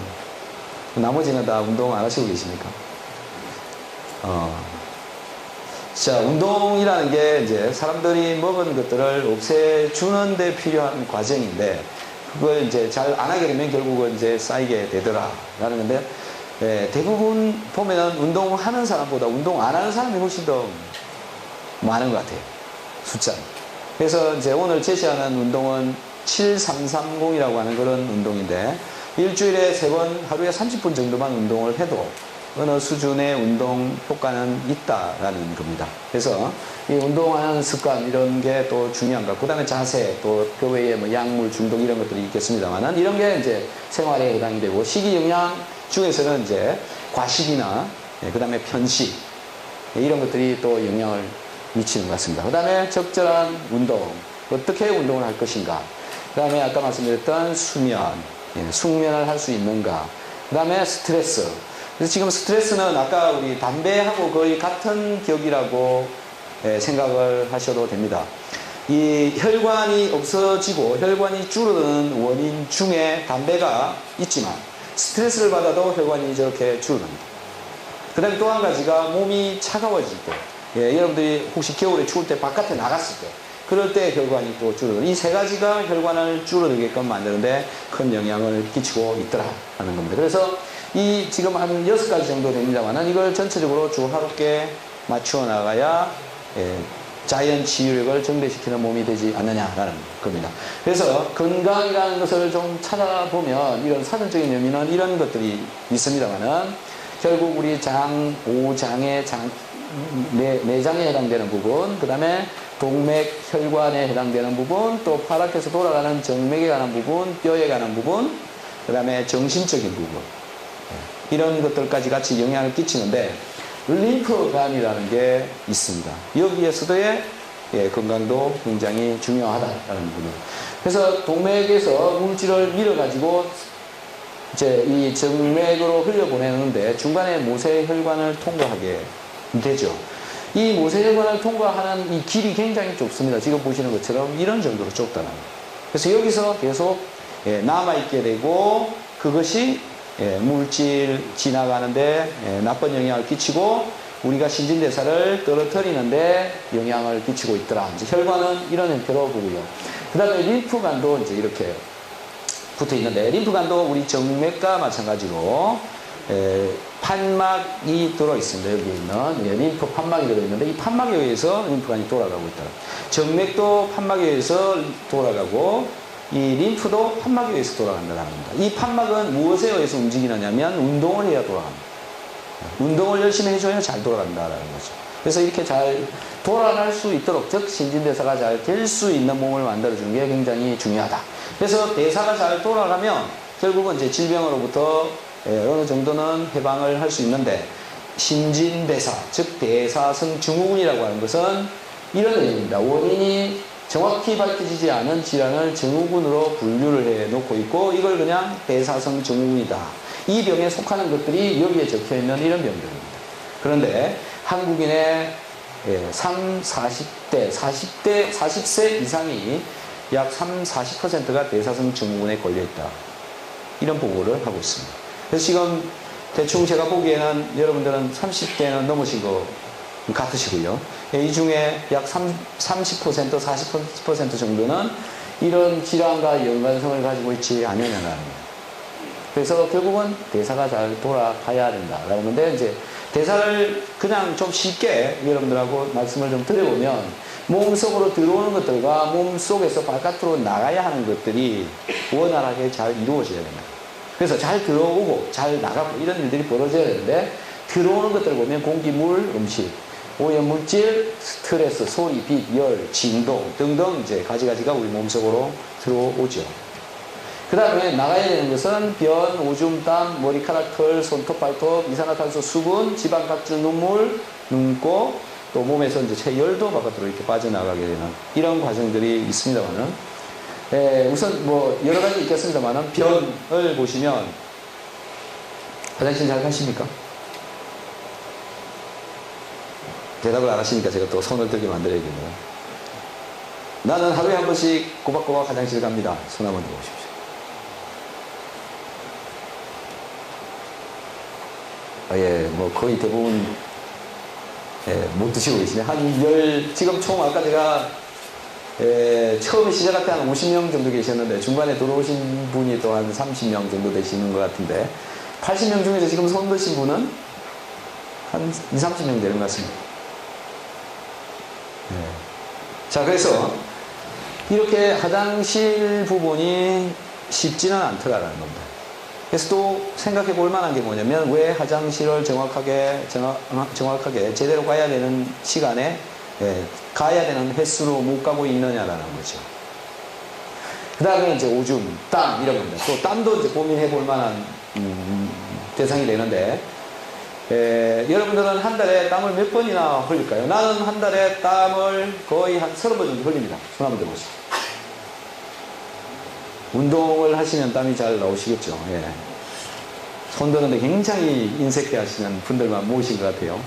나머지는 다 운동 안 하시고 계십니까? 자, 운동이라는 게 이제 사람들이 먹은 것들을 없애주는 데 필요한 과정인데, 그걸 이제 잘 안 하게 되면 결국은 이제 쌓이게 되더라. 라는 건데, 대부분 보면은 운동하는 사람보다 운동 안 하는 사람이 훨씬 더 많은 것 같아요. 숫자는. 그래서 이제 오늘 제시하는 운동은 7330이라고 하는 그런 운동인데, 일주일에 3번 하루에 30분 정도만 운동을 해도 어느 수준의 운동 효과는 있다라는 겁니다. 그래서 이 운동하는 습관 이런 게 또 중요한 것 같고, 그 다음에 자세, 또 그 외에 뭐 약물 중독 이런 것들이 있겠습니다만은 이런 게 이제 생활에 해당이 되고, 식이 영양 중에서는 이제 과식이나 그 다음에 편식 이런 것들이 또 영향을 미치는 것 같습니다. 그 다음에 적절한 운동, 어떻게 운동을 할 것인가, 그 다음에 아까 말씀드렸던 수면, 숙면을 할 수 있는가, 그 다음에 스트레스, 그래서 지금 스트레스는 아까 우리 담배하고 거의 같은 격이라고 생각을 하셔도 됩니다. 이 혈관이 없어지고 혈관이 줄어드는 원인 중에 담배가 있지만 스트레스를 받아도 혈관이 저렇게 줄어듭니다. 그 다음에 또 한 가지가 몸이 차가워질 때, 여러분들이 혹시 겨울에 추울 때 바깥에 나갔을 때 그럴 때 혈관이 또 줄어들고 이 세 가지가 혈관을 줄어들게끔 만드는데 큰 영향을 끼치고 있더라 하는 겁니다. 그래서 이 지금 한 6가지 정도 됩니다만 이걸 전체적으로 조화롭게 맞추어 나가야 자연 치유력을 증대시키는 몸이 되지 않느냐라는 겁니다. 그래서 건강이라는 것을 좀 찾아보면 이런 사전적인 의미는 이런 것들이 있습니다만은 결국 우리 장, 오장의 장, 내장에 해당되는 부분, 그 다음에 동맥, 혈관에 해당되는 부분, 또 파랗게서 돌아가는 정맥에 관한 부분, 뼈에 관한 부분, 그 다음에 정신적인 부분, 이런 것들까지 같이 영향을 끼치는데 림프관이라는 게 있습니다. 여기에서도의 건강도 굉장히 중요하다라는 부분. 그래서 동맥에서 물질을 밀어가지고 이제 이 정맥으로 흘려보내는데 중간에 모세혈관을 통과하게 되죠. 이 모세혈관을 통과하는 이 길이 굉장히 좁습니다. 지금 보시는 것처럼 이런 정도로 좁다는 거예요. 그래서 여기서 계속 남아있게 되고 그것이 물질 지나가는데 나쁜 영향을 끼치고 우리가 신진대사를 떨어뜨리는데 영향을 끼치고 있더라. 이제 혈관은 이런 형태로 보고요. 그 다음에 림프관도 이제 이렇게 붙어 있는데 림프관도 우리 정맥과 마찬가지로 판막이 들어있습니다. 여기 있는 림프 판막이 들어있는데 이 판막에 의해서 림프관이 돌아가고 있다. 정맥도 판막에 의해서 돌아가고 이 림프도 판막에 의해서 돌아간다는 겁니다. 이 판막은 무엇에 의해서 움직이느냐면 운동을 해야 돌아갑니다. 운동을 열심히 해줘야 잘 돌아간다라는 거죠. 그래서 이렇게 잘 돌아갈 수 있도록, 즉 신진대사가 잘 될 수 있는 몸을 만들어주는 게 굉장히 중요하다. 그래서 대사가 잘 돌아가면 결국은 이제 질병으로부터 어느 정도는 해방을 할 수 있는데 신진대사, 즉 대사성 증후군이라고 하는 것은 이런 의미입니다. 원인이 정확히 밝혀지지 않은 질환을 증후군으로 분류를 해놓고 있고 이걸 그냥 대사성 증후군이다. 이 병에 속하는 것들이 여기에 적혀있는 이런 병들입니다. 그런데 한국인의 40대, 40세 이상이 약 40%가 대사성 증후군에 걸려있다. 이런 보고를 하고 있습니다. 그래서 지금 대충 제가 보기에는 여러분들은 30대는 넘으신 것 같으시고요. 이 중에 약 30%, 40% 정도는 이런 질환과 연관성을 가지고 있지 않느냐는 거예요. 그래서 결국은 대사가 잘 돌아가야 된다라는 건데, 이제 대사를 그냥 좀 쉽게 여러분들하고 말씀을 좀 드려보면, 몸속으로 들어오는 것들과 몸속에서 바깥으로 나가야 하는 것들이 원활하게 잘 이루어져야 됩니다. 그래서 잘 들어오고 잘 나가고 이런 일들이 벌어져야 되는데, 들어오는 것들을 보면 공기, 물, 음식, 오염물질, 스트레스, 소리, 빛, 열, 진동 등등 이제 가지가지가 우리 몸속으로 들어오죠. 그 다음에 나가야 되는 것은 변, 오줌, 땀, 머리카락, 털, 손톱, 발톱, 이산화탄소, 수분, 지방, 각질, 눈물, 눈곱, 또 몸에서 이제 체열도 바깥으로 이렇게 빠져나가게 되는 이런 과정들이 있습니다만은, 우선 뭐 여러 가지 있겠습니다만은 변을 보시면 화장실 잘 가십니까? 대답을 안 하시니까 제가 또 손을 들게 만들어야겠네요. 나는 하루에 한 번씩 꼬박꼬박 화장실 갑니다. 손 한번 들어보십시오. 뭐 거의 대부분 못 드시고 계시네. 지금 총 아까 제가 처음에 시작할 때 한 50명 정도 계셨는데 중간에 들어오신 분이 또 한 30명 정도 되시는 것 같은데 80명 중에서 지금 손 드신 분은 한 20, 30명 되는 것 같습니다. 자, 그래서 이렇게 화장실 부분이 쉽지는 않더라라는 겁니다. 그래서 또 생각해 볼 만한 게 뭐냐면 왜 화장실을 정확하게 제대로 가야 되는 시간에 가야 되는 횟수로 못 가고 있느냐라는 거죠. 그 다음에 이제 오줌, 땀 이런 겁니다. 또 땀도 이제 고민해 볼 만한 대상이 되는데 여러분들은 한 달에 땀을 몇 번이나 흘릴까요? 나는 한 달에 땀을 거의 한 30번 정도 흘립니다. 손 한번 들어보시죠. 운동을 하시면 땀이 잘 나오시겠죠. 손 드는데 굉장히 인색해 하시는 분들만 모신 것 같아요.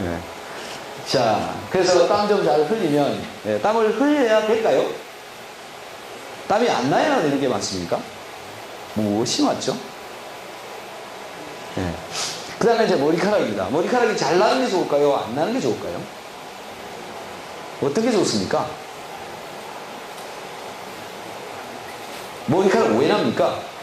예. 자, 그래서 땀 좀 잘 흘리면, 예, 땀을 흘려야 될까요? 땀이 안 나야 되는 게 맞습니까? 무엇이 맞죠? 예. 그 다음에 이제 머리카락입니다. 머리카락이 잘 나는 게 좋을까요? 안 나는 게 좋을까요? 어떤 게 좋습니까? 머리카락 왜 납니까?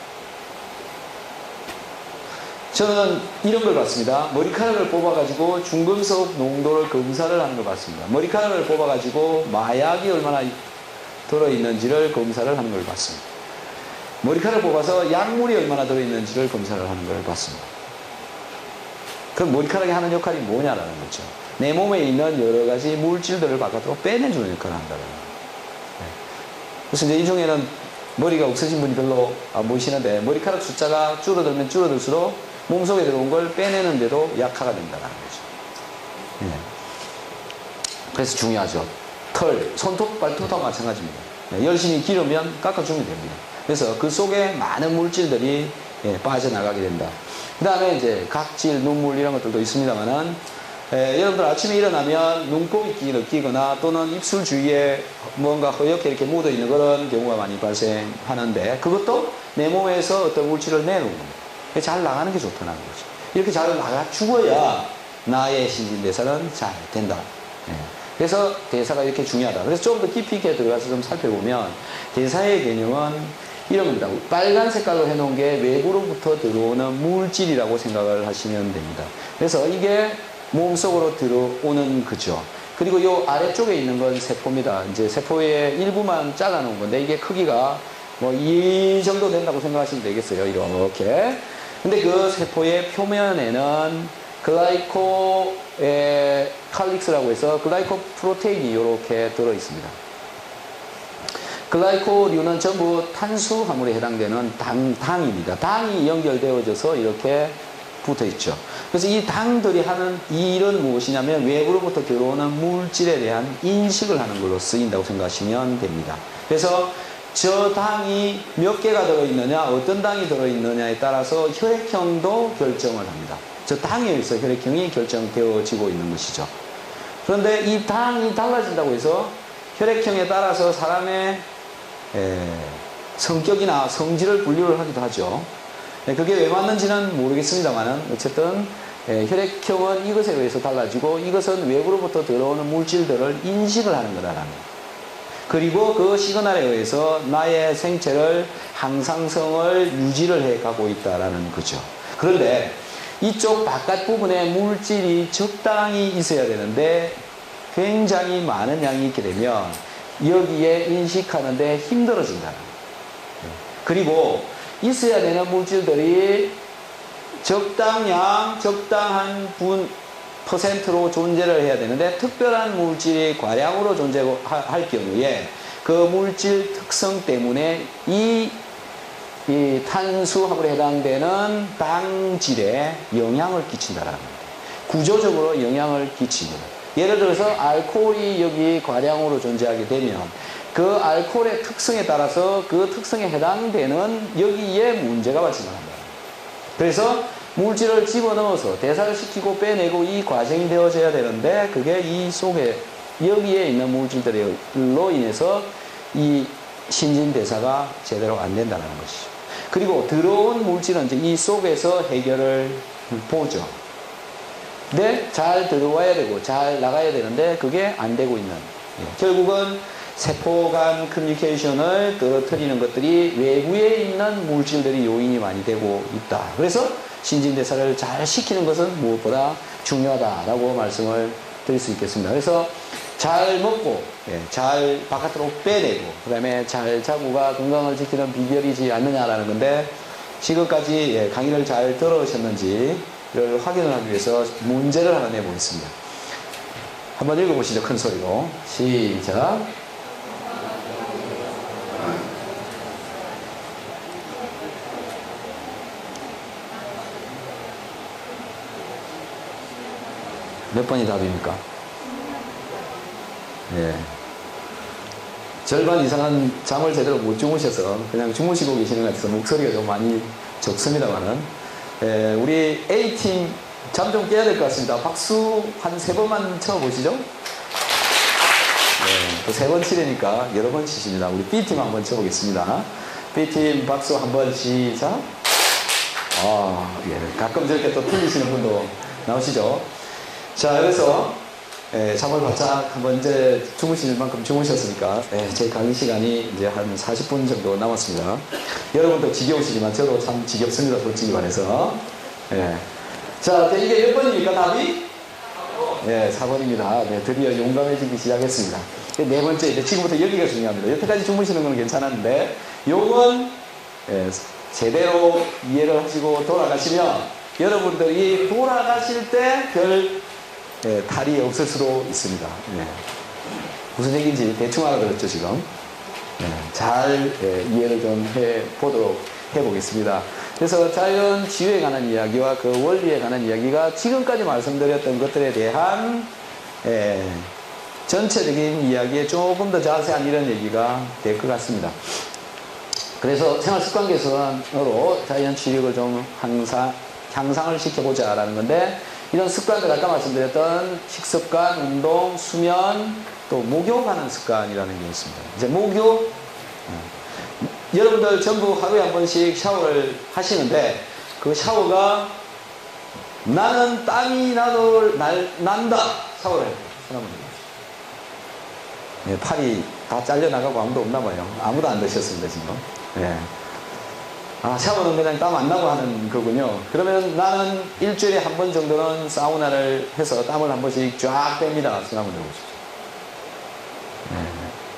저는 이런 걸 봤습니다. 머리카락을 뽑아가지고 중금속 농도를 검사를 하는 걸 봤습니다. 머리카락을 뽑아가지고 마약이 얼마나 들어있는지를 검사를 하는 걸 봤습니다. 머리카락을 뽑아서 약물이 얼마나 들어있는지를 검사를 하는 걸 봤습니다. 그럼 머리카락이 하는 역할이 뭐냐라는 거죠. 내 몸에 있는 여러 가지 물질들을 바깥으로 빼내주는 역할을 한다는 거예요. 그래서 이제 이 중에는 머리가 없으신 분이 별로 안 보이시는데 머리카락 숫자가 줄어들면 줄어들수록 몸속에 들어온 걸 빼내는데도 약화가 된다는 거죠. 예. 그래서 중요하죠. 털, 손톱, 발톱도 마찬가지입니다. 예, 열심히 기르면 깎아주면 됩니다. 그래서 그 속에 많은 물질들이 예, 빠져나가게 된다. 그 다음에 이제 각질, 눈물 이런 것들도 있습니다만은 여러분들 아침에 일어나면 눈곱이 느끼거나 또는 입술 주위에 뭔가 허옇게 이렇게 묻어 있는 그런 경우가 많이 발생하는데 그것도 내 몸에서 어떤 물질을 내놓는 겁니다. 잘 나가는 게 좋다는 거죠. 이렇게 잘 나가 죽어야 나의 신진대사는 잘 된다. 예. 그래서 대사가 이렇게 중요하다. 그래서 좀 더 깊이 있게 들어가서 좀 살펴보면 대사의 개념은 이런 겁니다. 빨간 색깔로 해놓은 게 외부로부터 들어오는 물질이라고 생각을 하시면 됩니다. 그래서 이게 몸속으로 들어오는 거죠. 그리고 이 아래쪽에 있는 건 세포입니다. 이제 세포의 일부만 잘라놓은 건데 이게 크기가 뭐 이 정도 된다고 생각하시면 되겠어요. 이렇게. 근데 그 세포의 표면에는 칼릭스라고 해서 글라이코 프로테인이 이렇게 들어 있습니다. 글라이코류는 전부 탄수화물에 해당되는 당입니다. 당이 연결되어져서 이렇게 붙어 있죠. 그래서 이 당들이 하는 이 일은 무엇이냐면 외부로부터 들어오는 물질에 대한 인식을 하는 걸로 쓰인다고 생각하시면 됩니다. 그래서 저 당이 몇 개가 들어있느냐, 어떤 당이 들어있느냐에 따라서 혈액형도 결정을 합니다. 저 당에 의해서 혈액형이 결정되어지고 있는 것이죠. 그런데 이 당이 달라진다고 해서 혈액형에 따라서 사람의 성격이나 성질을 분류를 하기도 하죠. 그게 왜 맞는지는 모르겠습니다만 어쨌든 혈액형은 이것에 의해서 달라지고 이것은 외부로부터 들어오는 물질들을 인식을 하는 거다라는 거예요. 그리고 그 시그널에 의해서 나의 생체를 항상성을 유지를 해가고 있다라는 거죠. 그런데 이쪽 바깥 부분에 물질이 적당히 있어야 되는데 굉장히 많은 양이 있게 되면 여기에 인식하는데 힘들어진다는 거예요. 그리고 있어야 되는 물질들이 적당량, 적당한 퍼센트로 존재를 해야 되는데 특별한 물질이 과량으로 존재할 경우에 그 물질 특성 때문에 이 탄수화물에 해당되는 당질에 영향을 끼친다라는 겁니다. 구조적으로 영향을 끼칩니다. 예를 들어서 알코올이 여기 과량으로 존재하게 되면 그 알코올의 특성에 따라서 그 특성에 해당되는 여기에 문제가 발생합니다. 그래서 물질을 집어넣어서 대사를 시키고 빼내고 이 과정이 되어져야 되는데 그게 이 속에 여기에 있는 물질들로 인해서 이 신진대사가 제대로 안 된다는 것이죠. 그리고 들어온 물질은 이제 이 속에서 해결을 보죠. 근데 잘 들어와야 되고 잘 나가야 되는데 그게 안 되고 있는. 결국은 세포 간 커뮤니케이션을 떨어뜨리는 것들이 외부에 있는 물질들이 요인이 많이 되고 있다. 그래서 신진대사를 잘 시키는 것은 무엇보다 중요하다라고 말씀을 드릴 수 있겠습니다. 그래서 잘 먹고 잘 바깥으로 빼내고 그 다음에 잘 자고가 건강을 지키는 비결이지 않느냐라는 건데 지금까지 강의를 잘 들으셨는지를 확인을 하기 위해서 문제를 하나 내보겠습니다. 한번 읽어보시죠. 큰 소리로. 시작. 몇 번이 답입니까? 예. 절반 이상은 잠을 제대로 못 주무셔서 그냥 주무시고 계시는 것 같아서 목소리가 좀 많이 적습니다만은 우리 A팀 잠 좀 깨야 될 것 같습니다. 박수 한 3번만 쳐보시죠. 네, 또 3번 치려니까 여러 번 치십니다. 우리 B팀 한번 쳐보겠습니다. B팀 박수 한번 시작. 예, 가끔 저렇게 또 틀리시는 분도 나오시죠. 자, 그래서 잠을 바짝 한번 이제 주무실 만큼 주무셨으니까 제 강의 시간이 이제 한 40분 정도 남았습니다. 여러분도 지겨우시지만 저도 참 지겹습니다. 솔직히 말해서. 자, 이게 몇 번입니까, 답이? 4번입니다. 네, 드디어 용감해지기 시작했습니다. 네 번째, 이제 지금부터 여기가 중요합니다. 여태까지 주무시는 건 괜찮았는데, 요건 제대로 이해를 하시고 돌아가시면 여러분들이 돌아가실 때 별 탈이 없을 수도 있습니다. 무슨 얘기인지 대충 알아들었죠, 지금? 잘 이해를 좀 해보겠습니다. 그래서 자연 치유에 관한 이야기와 그 원리에 관한 이야기가 지금까지 말씀드렸던 것들에 대한 전체적인 이야기에 조금 더 자세한 이런 얘기가 될 것 같습니다. 그래서 생활습관 개선으로 자연 치유력을 좀 향상을 시켜보자 라는 건데, 이런 습관들 아까 말씀드렸던 식습관, 운동, 수면, 또 목욕하는 습관이라는 게 있습니다. 이제 목욕, 여러분들 전부 하루에 한 번씩 샤워를 하시는데, 그 샤워가 나는 땀이 난다 샤워를 해요. 사람은 팔이 다 잘려나가고 아무도 없나 봐요. 아무도 안 드셨습니다 지금. 샤워는 그냥 땀 안 나고 하는 거군요. 그러면 나는 일주일에 한 번 정도는 사우나를 해서 땀을 한 번씩 쫙 뺍니다. 손 한번 들어보십시오.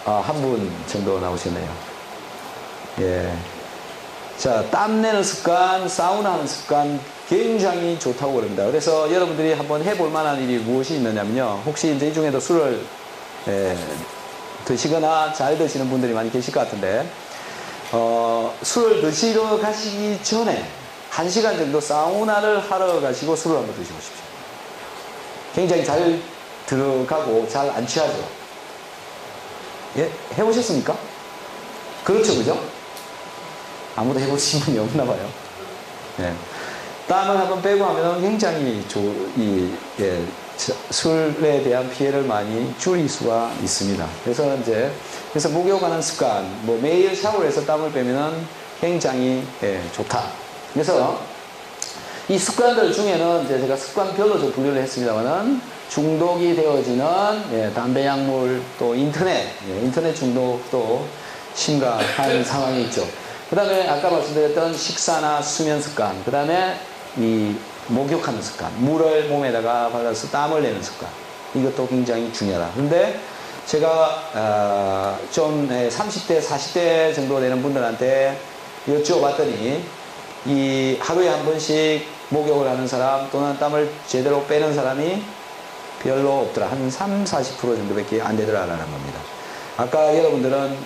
한 분 정도 나오시네요. 자, 땀 내는 습관, 사우나 하는 습관 굉장히 좋다고 그럽니다. 그래서 여러분들이 한번 해볼 만한 일이 무엇이 있느냐면요. 혹시 이제 이 중에도 술을 드시거나 잘 드시는 분들이 많이 계실 것 같은데, 술을 드시러 가시기 전에 1시간 정도 사우나를 하러 가시고 술을 한번 드셔보십시오. 굉장히 잘 들어가고 잘 안 취하죠. 해보셨습니까? 그렇죠, 그죠? 아무도 해보신 분이 없나 봐요. 땀을 한번 빼고 하면 굉장히 술에 대한 피해를 많이 줄일 수가 있습니다. 그래서 목욕하는 습관, 매일 샤워를 해서 땀을 빼면은 굉장히 좋다. 그래서 이 습관들 중에는 이제 제가 습관별로 좀 분류를 했습니다만은, 중독이 되어지는 담배, 약물, 또 인터넷 중독도 심각한 상황이 있죠. 그 다음에 아까 말씀드렸던 식사나 수면 습관, 그 다음에 이 목욕하는 습관, 물을 몸에다가 발라서 땀을 내는 습관, 이것도 굉장히 중요하다. 그런데 제가 좀 30대, 40대 정도 되는 분들한테 여쭤봤더니, 이 하루에 한 번씩 목욕을 하는 사람 또는 땀을 제대로 빼는 사람이 별로 없더라. 한 30, 40% 정도밖에 안 되더라라는 겁니다. 아까 여러분들은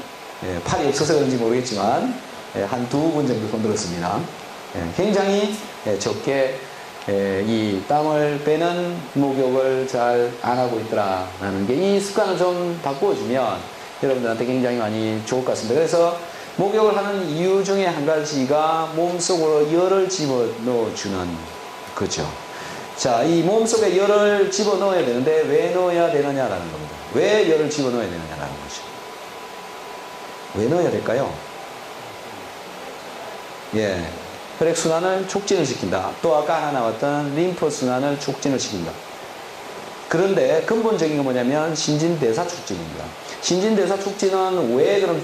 팔이 없어서 그런지 모르겠지만 한 2분 정도 손 들었습니다. 굉장히 적게 이 땀을 빼는 목욕을 잘 안 하고 있더라라는 게, 이 습관을 좀 바꿔주면 여러분들한테 굉장히 많이 좋을 것 같습니다. 그래서 목욕을 하는 이유 중에 한 가지가 몸속으로 열을 집어넣어주는 거죠. 자, 이 몸속에 열을 집어넣어야 되는데 왜 넣어야 되느냐라는 겁니다. 왜 열을 집어넣어야 되느냐라는 거죠. 왜 넣어야 될까요? 혈액순환을 촉진을 시킨다. 또 아까 하나 나왔던 림프순환을 촉진을 시킨다. 그런데 근본적인 건 뭐냐면 신진대사 촉진입니다. 신진대사 촉진은 왜 그럼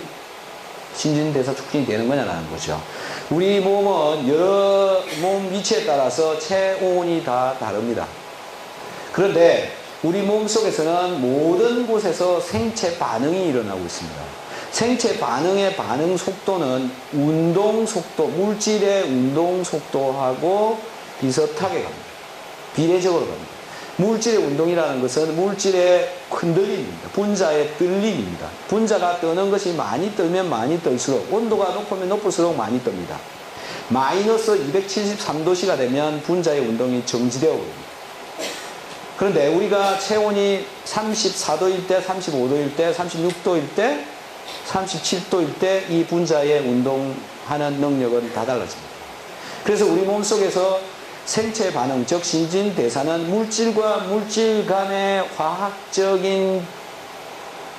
신진대사 촉진이 되는 거냐라는 거죠. 우리 몸은 여러 몸 위치에 따라서 체온이 다 다릅니다. 그런데 우리 몸 속에서는 모든 곳에서 생체 반응이 일어나고 있습니다. 생체 반응의 반응 속도는 운동 속도, 물질의 운동 속도하고 비슷하게 갑니다. 비례적으로 갑니다. 물질의 운동이라는 것은 물질의 흔들림입니다. 분자의 떨림입니다. 분자가 뜨는 것이 많이 떨면 많이 떨수록, 온도가 높으면 높을수록 많이 뜹니다. 마이너스 273도씨가 되면 분자의 운동이 정지되어 버립니다. 그런데 우리가 체온이 34도일 때, 35도일 때, 36도일 때, 37도일 때 이 분자의 운동하는 능력은 다 달라집니다. 그래서 우리 몸속에서 생체 반응, 즉 신진대사는 물질과 물질 간의 화학적인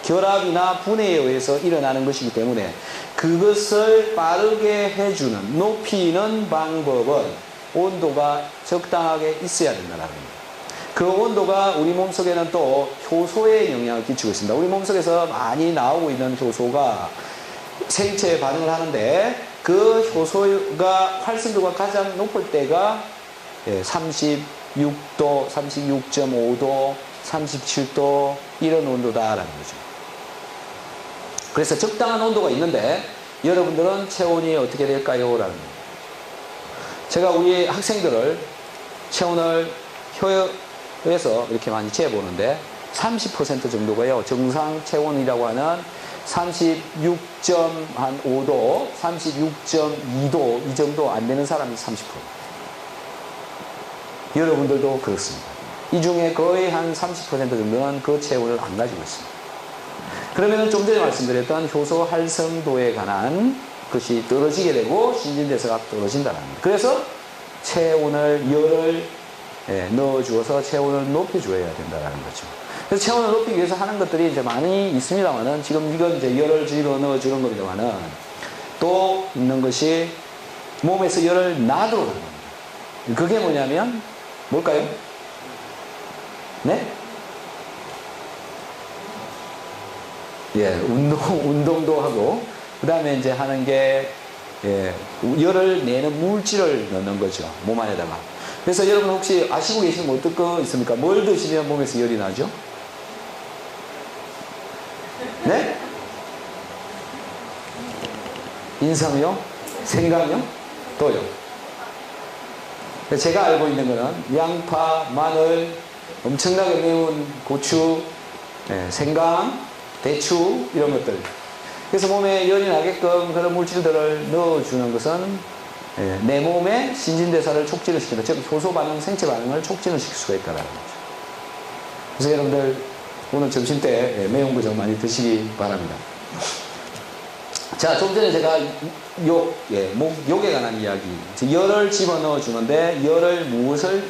결합이나 분해에 의해서 일어나는 것이기 때문에 그것을 빠르게 해주는, 높이는 방법은 온도가 적당하게 있어야 된다는 겁니다. 그 온도가 우리 몸속에는 또 효소에 영향을 끼치고 있습니다. 우리 몸속에서 많이 나오고 있는 효소가 생체 반응을 하는데 그 효소가 활성도가 가장 높을 때가 36도, 36.5도, 37도 이런 온도다라는 거죠. 그래서 적당한 온도가 있는데 여러분들은 체온이 어떻게 될까요? 라는 거예요. 제가 우리 학생들을 체온을 혀에서 이렇게 많이 재보는데 30% 정도가요. 정상 체온이라고 하는 36.5도, 36.2도 이 정도 안 되는 사람이 30%. 여러분들도 그렇습니다. 이 중에 거의 한 30% 정도는 그 체온을 안 가지고 있습니다. 그러면 좀 전에 말씀드렸던 효소 활성도에 관한 것이 떨어지게 되고 신진대사가 떨어진다는 겁니다. 그래서 체온을, 열을 넣어주어서 체온을 높여줘야 된다는 거죠. 그래서 체온을 높이기 위해서 하는 것들이 이제 많이 있습니다만은 지금 이건 이제 열을 집어 넣어주는 겁니다만은 또 있는 것이 몸에서 열을 놔두는 겁니다. 그게 뭐냐면 뭘까요? 네? 운동도 하고, 그 다음에 이제 하는 게, 열을 내는 물질을 넣는 거죠. 몸 안에다가. 그래서 여러분 혹시 아시고 계시는 거 어떤 거 있습니까? 뭘 드시면 몸에서 열이 나죠? 네? 인삼이요? 생강이요? 또요? 제가 알고 있는 거는 양파, 마늘, 엄청나게 매운 고추, 생강, 대추 이런 것들. 그래서 몸에 열이 나게끔 그런 물질들을 넣어주는 것은 내 몸의 신진대사를 촉진을 시킨다. 즉 효소 반응, 생체 반응을 촉진을 시킬 수가 있다는 거죠. 그래서 여러분들 오늘 점심 때 매운 거 좀 많이 드시기 바랍니다. 자, 좀 전에 제가 욕에 관한 이야기. 열을 집어넣어 주는데 열을 무엇을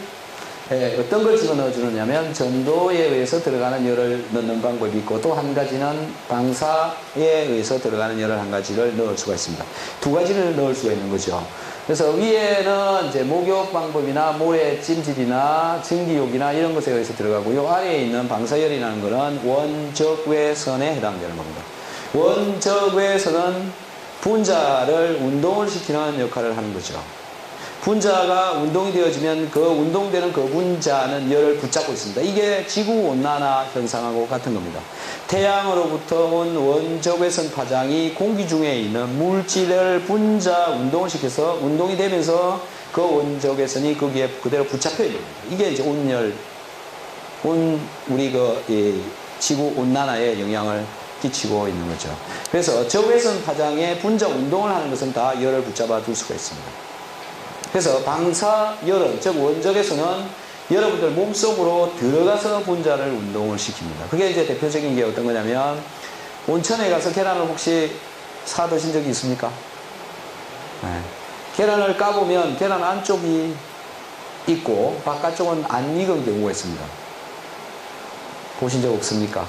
어떤 걸 집어넣어 주느냐면 전도에 의해서 들어가는 열을 넣는 방법이 있고 또 한 가지는 방사에 의해서 들어가는 열을 한 가지를 넣을 수가 있습니다. 두 가지를 넣을 수가 있는 거죠. 그래서 위에는 이제 목욕 방법이나 모래 찜질이나 증기욕이나 이런 것에 의해서 들어가고요. 아래에 있는 방사열이라는 것은 원적외선에 해당되는 겁니다. 원적외선은 분자를 운동을 시키는 역할을 하는 거죠. 분자가 운동이 되어지면 그 운동되는 그 분자는 열을 붙잡고 있습니다. 이게 지구온난화 현상하고 같은 겁니다. 태양으로부터 온 원적외선 파장이 공기 중에 있는 물질을 분자 운동을 시켜서 운동이 되면서 그 원적외선이 거기에 그대로 붙잡혀 있는 겁니다. 이게 이제 온열, 우리 지구온난화에 영향을 끼치고 있는 거죠. 그래서 적외선 파장에 분자 운동을 하는 것은 다 열을 붙잡아 둘 수가 있습니다. 그래서 방사열은, 즉 원적외선은 여러분들 몸속으로 들어가서 분자를 운동을 시킵니다. 그게 이제 대표적인 게 어떤 거냐면 온천에 가서 계란을 혹시 사 드신 적이 있습니까? 네. 계란을 까보면 계란 안쪽이 있고 바깥쪽은 안 익은 경우가 있습니다. 보신 적 없습니까?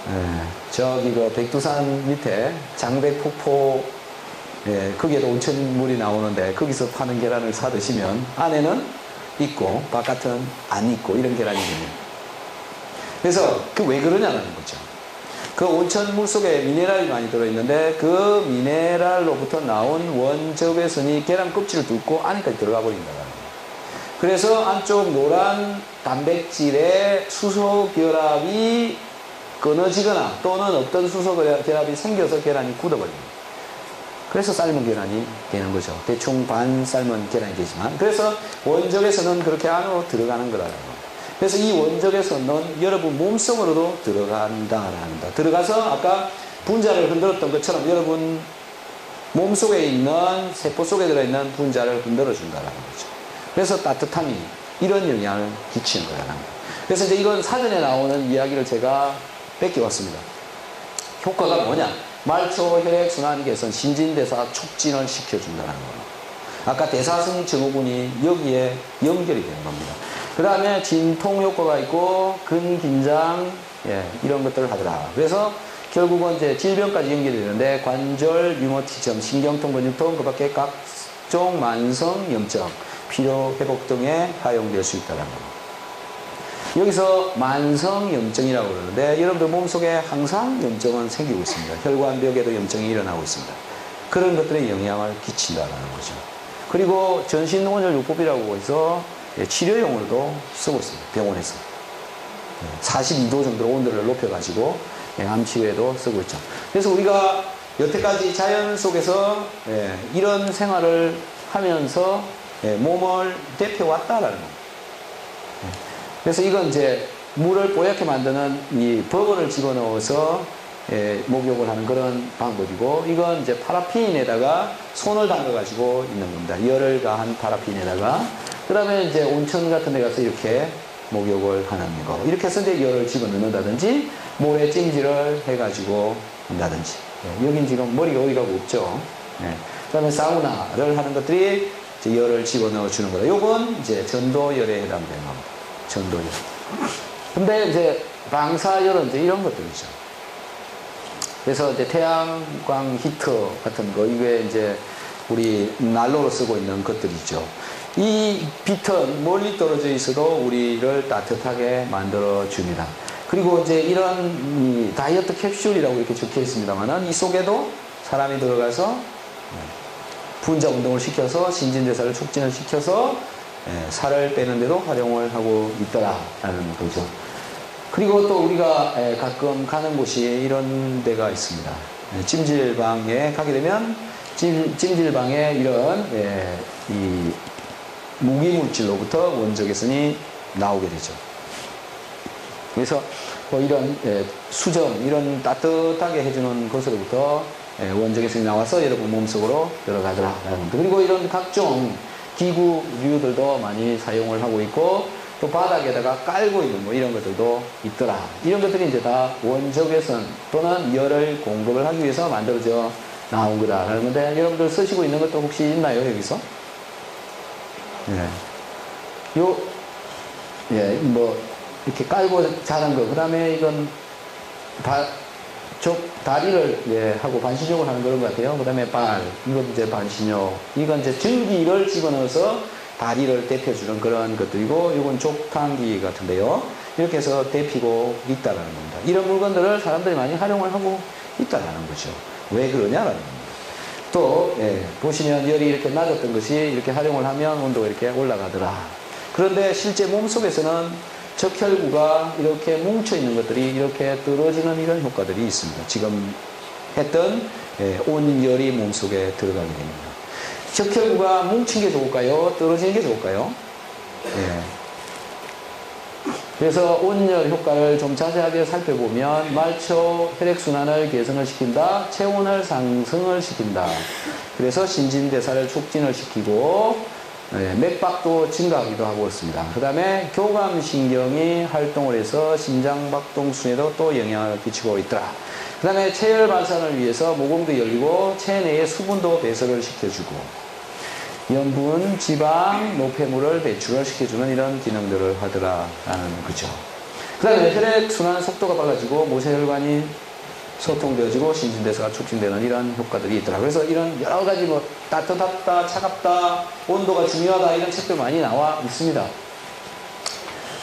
네. 저기 그 백두산 밑에 장백폭포, 거기에도 온천물이 나오는데 거기서 파는 계란을 사 드시면 안에는 있고 바깥은 안 있고 이런 계란이거든요. 그래서 그 왜 그러냐는 거죠. 그 온천물 속에 미네랄이 많이 들어있는데 그 미네랄로부터 나온 원적외선이 계란 껍질을 뚫고 안에까지 들어가 버린다는 거예요. 그래서 안쪽 노란 단백질의 수소 결합이 끊어지거나 또는 어떤 수소 결합이 생겨서 계란이 굳어버립니다. 그래서 삶은 계란이 되는 거죠. 대충 반 삶은 계란이 되지만. 그래서 원적외선은 그렇게 안으로 들어가는 거라는 거예요. 그래서 이 원적외선은 여러분 몸속으로도 들어간다라는 거. 들어가서 아까 분자를 흔들었던 것처럼 여러분 몸속에 있는 세포 속에 들어있는 분자를 흔들어 준다라는 거죠. 그래서 따뜻함이 이런 영향을 끼치는 거라는 거예요. 그래서 이제 이건 사전에 나오는 이야기를 제가 뺏겨왔습니다. 효과가 뭐냐? 말초 혈액순환 개선, 신진대사 촉진을 시켜준다는 거예요. 아까 대사성 증후군이 여기에 연결이 되는 겁니다. 그 다음에 진통 효과가 있고 근긴장 이런 것들을 하더라. 그래서 결국은 이제 질병까지 연결이 되는데 관절, 류머티즘, 신경통, 근육통, 그 밖에 각종 만성 염증, 피로 회복 등에 사용될 수 있다는 겁니다. 여기서 만성 염증이라고 그러는데 여러분들 몸속에 항상 염증은 생기고 있습니다. 혈관벽에도 염증이 일어나고 있습니다. 그런 것들에 영향을 끼친다는 거죠. 그리고 전신온열요법이라고 해서 치료용으로도 쓰고 있습니다. 병원에서 42도 정도로 온도를 높여가지고 암치료에도 쓰고 있죠. 그래서 우리가 여태까지 자연 속에서 이런 생활을 하면서 몸을 데펴왔다라는 겁니다. 그래서 이건 이제 물을 뽀얗게 만드는 이 버번을 집어넣어서 목욕을 하는 그런 방법이고, 이건 이제 파라핀에다가 손을 담가가지고 있는 겁니다. 열을 가한 파라핀에다가. 그 다음에 이제 온천 같은 데 가서 이렇게 목욕을 하는 거. 이렇게 해서 이제 열을 집어넣는다든지, 모래 찜질을 해가지고 한다든지. 여긴 지금 머리가 어디가 없죠. 그 다음에 사우나를 하는 것들이 이제 열을 집어넣어 주는 거다. 요건 이제 전도열에 해당되는 겁니다. 전도열. 근데 이제 방사열은 이제 이런 것들이죠. 그래서 이제 태양광 히터 같은 거, 이게 이제 우리 난로로 쓰고 있는 것들이죠. 이 빛은 멀리 떨어져 있어도 우리를 따뜻하게 만들어 줍니다. 그리고 이제 이런 이 다이어트 캡슐이라고 이렇게 적혀 있습니다만은 이 속에도 사람이 들어가서 분자 운동을 시켜서 신진대사를 촉진을 시켜서 살을 빼는데도 활용을 하고 있더라라는 거죠. 그리고 또 우리가 가끔 가는 곳이 이런 데가 있습니다. 찜질방에 가게 되면 찜질방에 이런 이 무기물질로부터 원적외선이 나오게 되죠. 그래서 뭐 이런 수전, 이런 따뜻하게 해주는 것으로부터 원적외선이 나와서 여러분 몸속으로 들어가더라라는 겁니다. 그리고 이런 각종 기구류들도 많이 사용을 하고 있고, 또 바닥에다가 깔고 있는 뭐 이런 것들도 있더라. 이런 것들이 이제 다 원적외선 또는 열을 공급을 하기 위해서 만들어져 나온 거다라는 건데, 여러분들 쓰시고 있는 것도 혹시 있나요, 여기서? 뭐 이렇게 깔고 자는 거. 그 다음에 이건 다리를 하고 반신욕을 하는 그런 것 같아요. 그 다음에 이것도 이제 반신욕. 이건 이제 전기를 집어넣어서 다리를 데펴주는 그런 것들이고, 이건 족탕기 같은데요. 이렇게 해서 데피고 있다라는 겁니다. 이런 물건들을 사람들이 많이 활용을 하고 있다라는 거죠. 왜 그러냐라는 겁니다. 또 보시면 열이 이렇게 낮았던 것이 이렇게 활용을 하면 온도가 이렇게 올라가더라. 그런데 실제 몸속에서는 적혈구가 이렇게 뭉쳐있는 것들이 이렇게 떨어지는 이런 효과들이 있습니다. 지금 했던 온열이 몸속에 들어가게 됩니다. 적혈구가 뭉친 게 좋을까요? 떨어지는 게 좋을까요? 그래서 온열 효과를 좀 자세하게 살펴보면 말초 혈액순환을 개선을 시킨다, 체온을 상승을 시킨다. 그래서 신진대사를 촉진을 시키고 맥박도 증가하기도 하고 있습니다. 그 다음에 교감신경이 활동을 해서 심장박동순에도 또 영향을 끼치고 있더라. 그 다음에 체열 발산을 위해서 모공도 열리고 체내의 수분도 배설을 시켜주고 염분, 지방, 노폐물을 배출을 시켜주는 이런 기능들을 하더라라는 거죠. 그 다음에 혈액순환 속도가 빨라지고 모세혈관이 소통되어지고 신진대사가 촉진되는 이런 효과들이 있더라. 그래서 이런 여러 가지 뭐 따뜻하다, 차갑다, 온도가 중요하다 이런 책들 많이 나와 있습니다.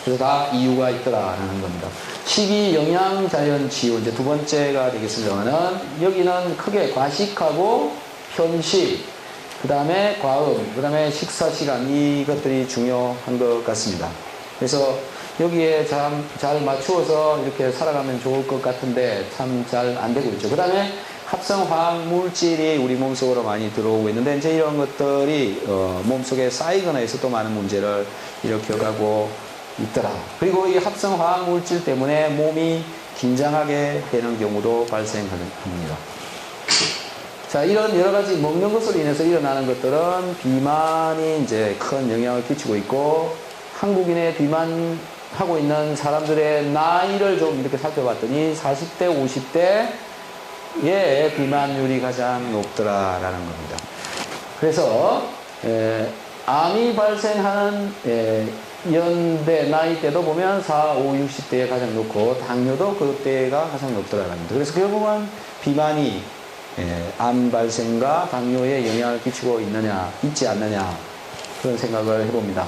그래서 다 이유가 있더라라는 겁니다. 식이 영양자연치유 이제 두 번째가 되겠습니다만은, 여기는 크게 과식하고 편식, 그 다음에 과음, 그 다음에 식사시간, 이것들이 중요한 것 같습니다. 그래서 여기에 잘 맞추어서 이렇게 살아가면 좋을 것 같은데 참 잘 안 되고 있죠. 그 다음에 합성화학 물질이 우리 몸속으로 많이 들어오고 있는데, 이제 이런 것들이 몸속에 쌓이거나 해서 또 많은 문제를 일으켜가고 있더라. 그리고 이 합성화학 물질 때문에 몸이 긴장하게 되는 경우도 발생합니다. 자, 이런 여러 가지 먹는 것으로 인해서 일어나는 것들은 비만이 이제 큰 영향을 끼치고 있고, 한국인의 비만하고 있는 사람들의 나이를 좀 이렇게 살펴봤더니 40대, 50대의 비만율이 가장 높더라라는 겁니다. 그래서 암이 발생하는 연대 나이대도 보면 4, 5, 60대에 가장 높고 당뇨도 그때가 가장 높더라고요. 그래서 결국은 비만이 암 발생과 당뇨에 영향을 끼치고 있지 않느냐 그런 생각을 해봅니다.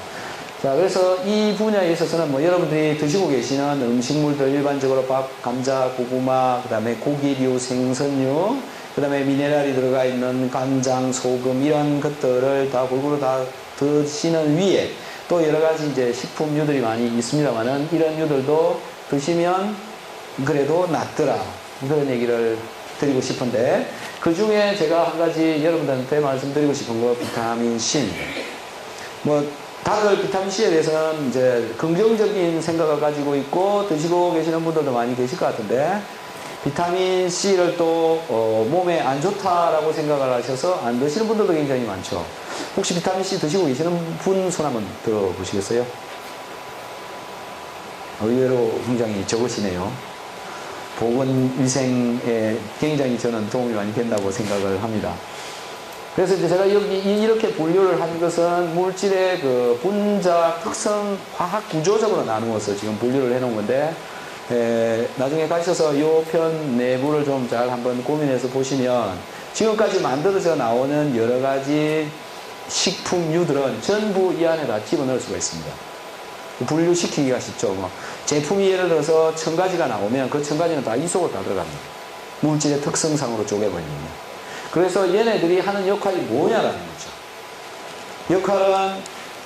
자, 그래서 이 분야에 있어서는 뭐 여러분들이 드시고 계시는 음식물들 일반적으로 밥, 감자, 고구마, 그 다음에 고기류, 생선류, 그 다음에 미네랄이 들어가 있는 간장, 소금 이런 것들을 다 골고루 다 드시는 위에 또 여러 가지 이제 식품류들이 많이 있습니다만은 이런 류들도 드시면 그래도 낫더라 그런 얘기를 드리고 싶은데 그 중에 제가 한 가지 여러분들한테 말씀드리고 싶은 거 비타민 C입니다. 뭐 다들 비타민 C에 대해서는 이제 긍정적인 생각을 가지고 있고 드시고 계시는 분들도 많이 계실 것 같은데 비타민 C를 또 몸에 안 좋다라고 생각을 하셔서 안 드시는 분들도 굉장히 많죠. 혹시 비타민 C 드시고 계시는 분 손 한번 들어보시겠어요? 의외로 굉장히 적으시네요. 보건위생에 굉장히 저는 도움이 많이 된다고 생각을 합니다. 그래서 이제 제가 여기 이렇게 분류를 한 것은 물질의 그 분자 특성 화학 구조적으로 나누어서 지금 분류를 해 놓은 건데 나중에 가셔서 이 편 내부를 좀 잘 한번 고민해서 보시면 지금까지 만들어져 나오는 여러 가지 식품류들은 전부 이 안에 다 집어넣을 수가 있습니다. 분류시키기가 쉽죠. 뭐 제품이 예를 들어서 1000가지가 나오면 그 1000가지는 다 이 속으로 다 들어갑니다. 물질의 특성상으로 쪼개버립니다. 그래서 얘네들이 하는 역할이 뭐냐라는 거죠. 역할은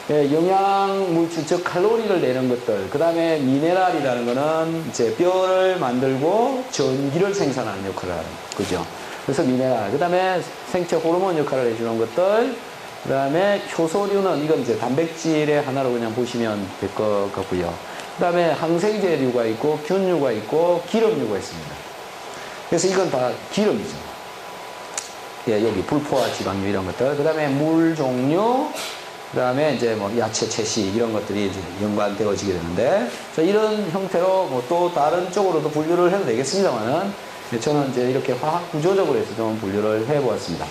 영양물질, 즉 칼로리를 내는 것들, 그 다음에 미네랄이라는 거는 이제 뼈를 만들고 전기를 생산하는 역할을 하는 거죠. 그래서 미네랄, 그 다음에 생체 호르몬 역할을 해주는 것들, 그 다음에 효소류는 이건 이제 단백질의 하나로 그냥 보시면 될 것 같고요. 그 다음에 항생제류가 있고 균류가 있고 기름류가 있습니다. 그래서 이건 다 기름이죠. 여기 불포화 지방류 이런 것들, 그 다음에 물 종류, 그 다음에 이제 뭐 야채, 채식 이런 것들이 이제 연관되어지게 되는데, 이런 형태로 뭐 또 다른 쪽으로도 분류를 해도 되겠습니다만은, 저는 이제 이렇게 화학 구조적으로 해서 좀 분류를 해 보았습니다.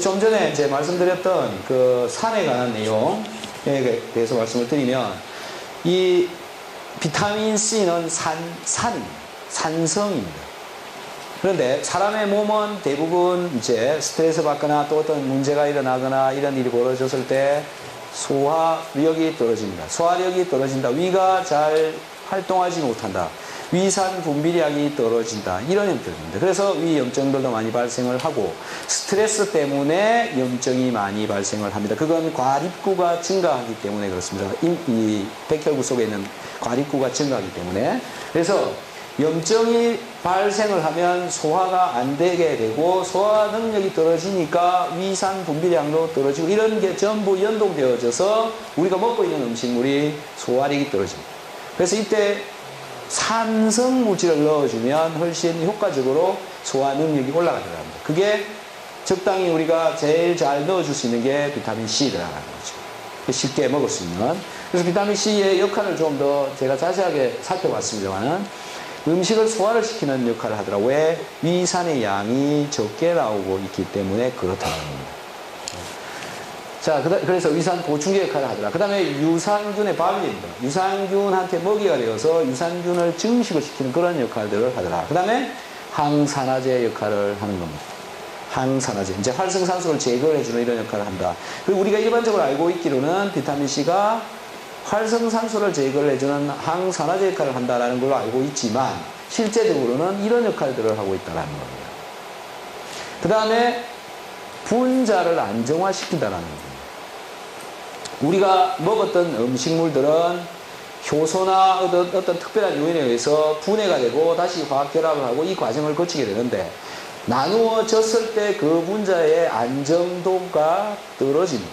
좀 전에 이제 말씀드렸던 그 산에 관한 내용에 대해서 말씀을 드리면, 이 비타민 C는 산입니다. 산성입니다. 그런데 사람의 몸은 대부분 이제 스트레스 받거나 또 어떤 문제가 일어나거나 이런 일이 벌어졌을 때 소화력이 떨어집니다. 소화력이 떨어진다. 위가 잘 활동하지 못한다. 위산 분비량이 떨어진다. 이런 형태입니다. 그래서 위 염증들도 많이 발생을 하고 스트레스 때문에 염증이 많이 발생을 합니다. 그건 과립구가 증가하기 때문에 그렇습니다. 이 백혈구 속에 있는 과립구가 증가하기 때문에. 그래서 염증이 발생을 하면 소화가 안 되게 되고 소화 능력이 떨어지니까 위산 분비량도 떨어지고 이런 게 전부 연동되어져서 우리가 먹고 있는 음식물이 소화력이 떨어집니다. 그래서 이때 산성 물질을 넣어주면 훨씬 효과적으로 소화 능력이 올라가더라고요. 그게 적당히 우리가 제일 잘 넣어줄 수 있는 게 비타민 C라는 거죠. 쉽게 먹을 수 있는. 그래서 비타민 C의 역할을 좀 더 제가 자세하게 살펴봤습니다만은 음식을 소화를 시키는 역할을 하더라고요. 왜? 위산의 양이 적게 나오고 있기 때문에 그렇다는 겁니다. 자, 그래서 위산 보충제 역할을 하더라. 그 다음에 유산균의 발리입니다. 유산균한테 먹이가 되어서 유산균을 증식을 시키는 그런 역할들을 하더라. 그 다음에 항산화제 역할을 하는 겁니다. 항산화제. 이제 활성산소를 제거를 해주는 이런 역할을 한다. 그리고 우리가 일반적으로 알고 있기로는 비타민C가 활성산소를 제거를 해주는 항산화제 역할을 한다는 걸로 알고 있지만 실제적으로는 이런 역할들을 하고 있다는 겁니다. 그 다음에 분자를 안정화시킨다는 겁니다. 우리가 먹었던 음식물들은 효소나 어떤 특별한 요인에 의해서 분해가 되고 다시 화학 결합을 하고 이 과정을 거치게 되는데 나누어졌을 때 그 분자의 안정도가 떨어집니다.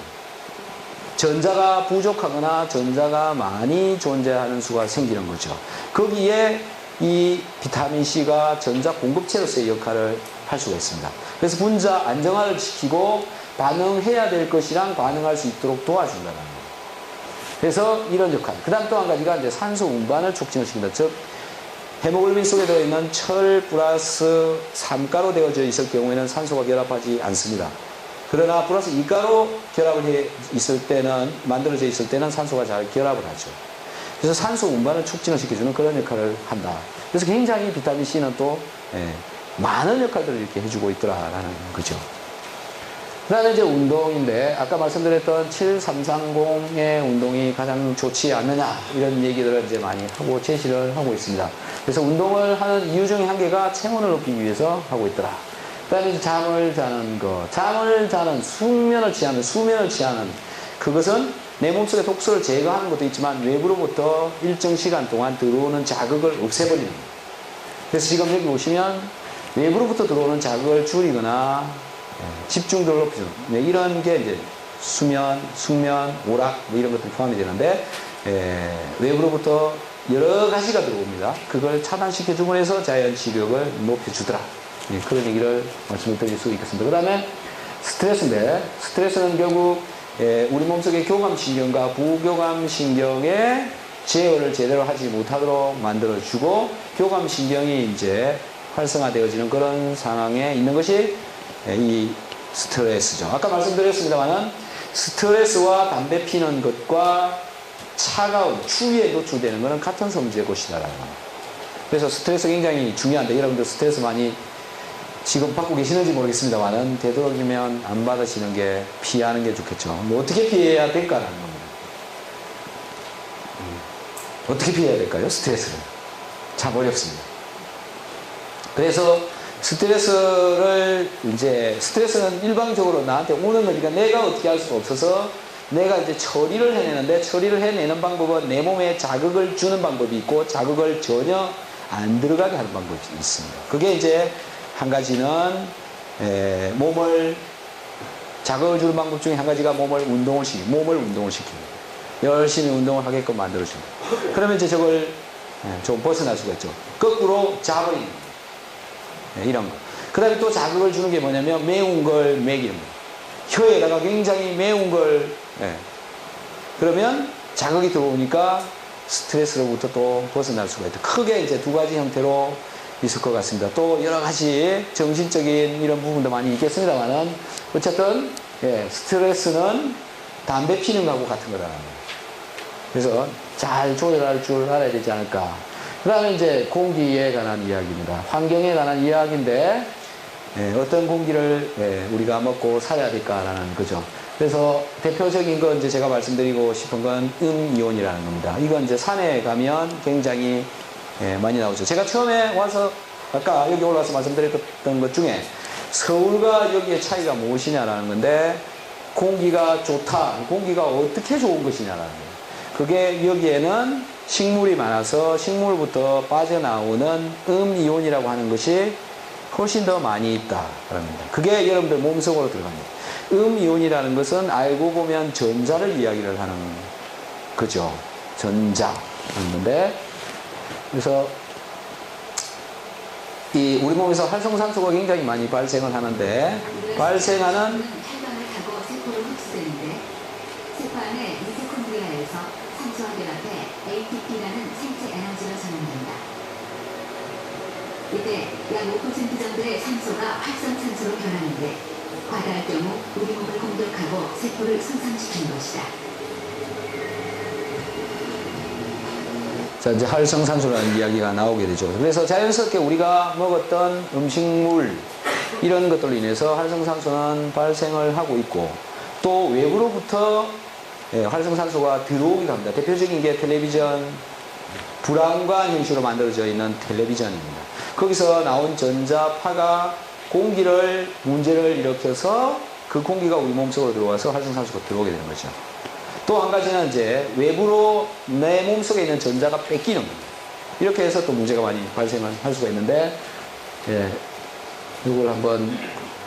전자가 부족하거나 전자가 많이 존재하는 수가 생기는 거죠. 거기에 이 비타민C가 전자 공급체로서의 역할을 할 수가 있습니다. 그래서 분자 안정화를 시키고 반응해야 될 것이랑 반응할 수 있도록 도와준다는 거예요. 그래서 이런 역할. 그 다음 또 한 가지가 이제 산소 운반을 촉진을 시킨다. 즉, 헤모글빈 속에 들어있는 철 플러스 삼가로 되어져 있을 경우에는 산소가 결합하지 않습니다. 그러나 플러스 이가로 결합을 해 있을 때는, 만들어져 있을 때는 산소가 잘 결합을 하죠. 그래서 산소 운반을 촉진을 시켜주는 그런 역할을 한다. 그래서 굉장히 비타민 C는 또 많은 역할들을 이렇게 해주고 있더라라는 거죠. 그 다음에 이제 운동인데, 아까 말씀드렸던 7330의 운동이 가장 좋지 않느냐, 이런 얘기들을 이제 많이 하고 제시를 하고 있습니다. 그래서 운동을 하는 이유 중에 한 개가 체온을 높이기 위해서 하고 있더라. 그 다음에 잠을 자는 거, 잠을 자는, 수면을 취하는, 그것은 내 몸속에 독소를 제거하는 것도 있지만 외부로부터 일정 시간 동안 들어오는 자극을 없애버리는 거예요. 그래서 지금 여기 보시면 외부로부터 들어오는 자극을 줄이거나 집중도를 높이는, 이런 게 이제 수면, 숙면, 오락 뭐 이런 것들이 포함이 되는데, 외부로부터 여러 가지가 들어옵니다. 그걸 차단시켜주고 해서 자연 치력을 높여주더라. 그런 얘기를 말씀을 드릴 수 있겠습니다. 그 다음에 스트레스인데, 스트레스는 결국 우리 몸속의 교감신경과 부교감신경의 제어를 제대로 하지 못하도록 만들어주고, 교감신경이 이제 활성화되어지는 그런 상황에 있는 것이 이 스트레스죠. 아까 말씀드렸습니다만은 스트레스와 담배 피는 것과 차가운 추위에 노출되는 것은 같은 성질의 것이다라는 겁니다. 그래서 스트레스 굉장히 중요한데, 여러분들 스트레스 많이 지금 받고 계시는지 모르겠습니다만은 되도록이면 안 받으시는 게, 피하는 게 좋겠죠. 뭐 어떻게 피해야 될까라는 겁니다. 어떻게 피해야 될까요? 스트레스를. 참 어렵습니다. 그래서 스트레스는 일방적으로 나한테 오는 거니까 내가 어떻게 할 수가 없어서 내가 이제 처리를 해내는데, 처리를 해내는 방법은 내 몸에 자극을 주는 방법이 있고 자극을 전혀 안 들어가게 하는 방법이 있습니다. 그게 이제 한 가지는 몸을 자극을 주는 방법 중에 한 가지가 몸을 운동을 시킵니다. 열심히 운동을 하게끔 만들어줍니다. 그러면 이제 저걸 좀 벗어날 수가 있죠. 거꾸로 자버리는 거예요. 이런 거. 그 다음에 또 자극을 주는 게 뭐냐면 매운 걸 먹이는 거예요. 혀에다가 굉장히 매운 걸, 그러면 자극이 들어오니까 스트레스로부터 또 벗어날 수가 있다. 크게 이제 두 가지 형태로 있을 것 같습니다. 또 여러 가지 정신적인 이런 부분도 많이 있겠습니다만은, 어쨌든, 스트레스는 담배 피는 거하고 같은 거라는 거예요. 그래서 잘 조절할 줄 알아야 되지 않을까. 그 다음에 이제 공기에 관한 이야기입니다. 환경에 관한 이야기인데, 어떤 공기를 우리가 먹고 살아야 될까라는 거죠. 그래서 대표적인 건 이제 제가 말씀드리고 싶은 건 음이온이라는 겁니다. 이건 이제 산에 가면 굉장히 많이 나오죠. 제가 처음에 와서 아까 여기 올라와서 말씀드렸던 것 중에 서울과 여기의 차이가 무엇이냐라는 건데, 공기가 좋다. 공기가 어떻게 좋은 것이냐라는 거예요. 그게 여기에는 식물이 많아서 식물부터 빠져나오는 음이온이라고 하는 것이 훨씬 더 많이 있다라는 겁니다. 그게 여러분들 몸속으로 들어갑니다. 음이온이라는 것은 알고 보면 전자를 이야기를 하는 거죠. 전자라는 건데, 그래서 이 우리 몸에서 활성산소가 굉장히 많이 발생을 하는데, 발생하는 혈관을 타고 세포로 흡수되는데, 세포 안에 미토콘드리아에서 산소와 결합해 ATP라는 생체 에너지로 전환된다. 이때 약 5% 정도의 산소가 활성산소로 변하는데, 과다할 경우 우리 몸을 공격하고 세포를 손상시키는 것이다. 자, 이제 활성산소라는 이야기가 나오게 되죠. 그래서 자연스럽게 우리가 먹었던 음식물, 이런 것들로 인해서 활성산소는 발생을 하고 있고, 또 외부로부터 활성산소가 들어오기도 합니다. 대표적인 게 텔레비전, 브라운관 형식으로 만들어져 있는 텔레비전입니다. 거기서 나온 전자파가 문제를 일으켜서 그 공기가 우리 몸속으로 들어와서 활성산소가 들어오게 되는 거죠. 또 한 가지는 이제 외부로 내 몸속에 있는 전자가 뺏기는 겁니다. 이렇게 해서 또 문제가 많이 발생을 할 수가 있는데, 이걸 한번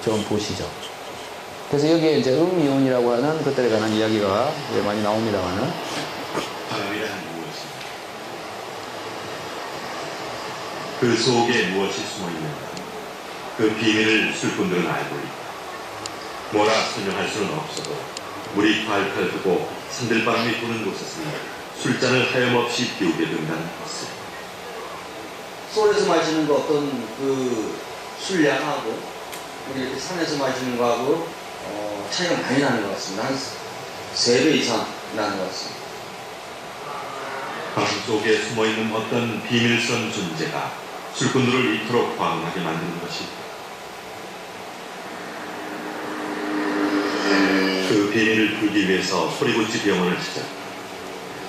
좀 보시죠. 그래서 여기에 이제 음이온이라고 하는 것들에 관한 이야기가 많이 나옵니다만은, 바람이란 무엇인가? 그 속에 무엇이 숨어 있는가? 그 비밀을 술꾼들은 알고 있다. 뭐라 설명할 수는 없어도 물이 팔팔 흐고 산들바람이 부는 곳에서는 술잔을 하염없이 비우게 된다는 것을. 서울에서 마시는 거 어떤 그 술량하고 우리 이렇게 산에서 마시는 거하고 차이가 많이 나는 것 같습니다. 한 3배 이상 나는 것 같습니다. 방 속에 숨어있는 어떤 비밀스러운 존재가 술꾼들을 이토록 과음하게 만드는 것일까? 그 비밀을 풀기 위해서 소리고치 병원을 찾아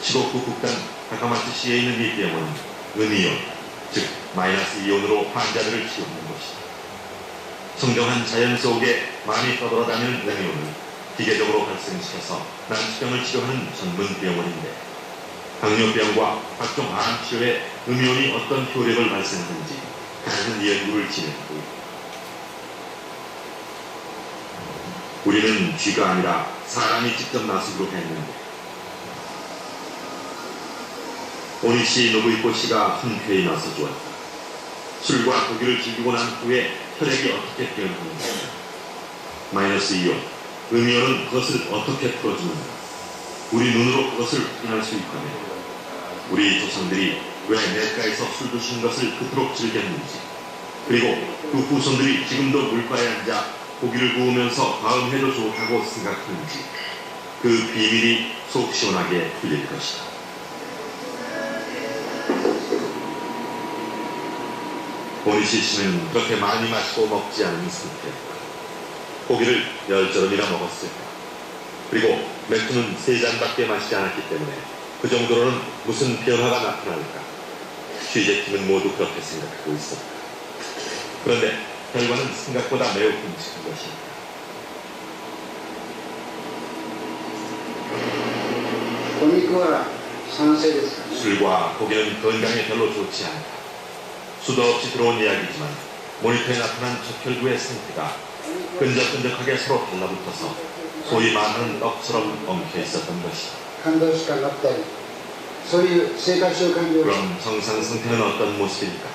시곡구 국단 다카마츠시에 있는 이 병원은 음이온, 즉 마이너스 이온으로 환자들을 치우는 것이다. 청정한 자연 속에 많이 떠돌아다니는 음이온을 기계적으로 발생시켜서 난치병을 치료하는 전문 병원인데 당뇨병과 각종 암 치료에 음이온이 어떤 효력을 발생하는지 다른 연구를 진행하고 있다. 우리는 쥐가 아니라 사람이 직접 나서기로 했는데 오니시 노부이코 씨가 흔쾌히 나서 주었다. 술과 고기를 즐기고 난 후에 혈액이 어떻게 변하는가, 마이너스 이온, 음이온은 그것을 어떻게 풀어주는가, 우리 눈으로 그것을 확인할 수 있다면 우리 조상들이 왜 냇가에서 술 드시는 것을 그토록 즐겼는지, 그리고 그 후손들이 지금도 물가에 앉아 고기를 구우면서 과음해도 좋다고 생각하는지 그 비밀이 속 시원하게 풀릴 것이다. 오니시 씨는 그렇게 많이 마시고 먹지 않은 상태였다. 고기를 10저름이나 먹었을까. 그리고 맥주는 3잔밖에 마시지 않았기 때문에 그 정도로는 무슨 변화가 나타날까. 취재팀은 모두 그렇게 생각하고 있었다. 그런데 결과는 생각보다 매우 끔찍한 것이었다. 술과 고기는 건강에 별로 좋지 않다. 수도 없이 들어온 이야기지만 모니터에 나타난 적혈구의 상태가 끈적끈적하게 서로 달라붙어서 소위 말하는 떡처럼 엉켜 있었던 것이다. 그럼 정상 상태는 어떤 모습일까?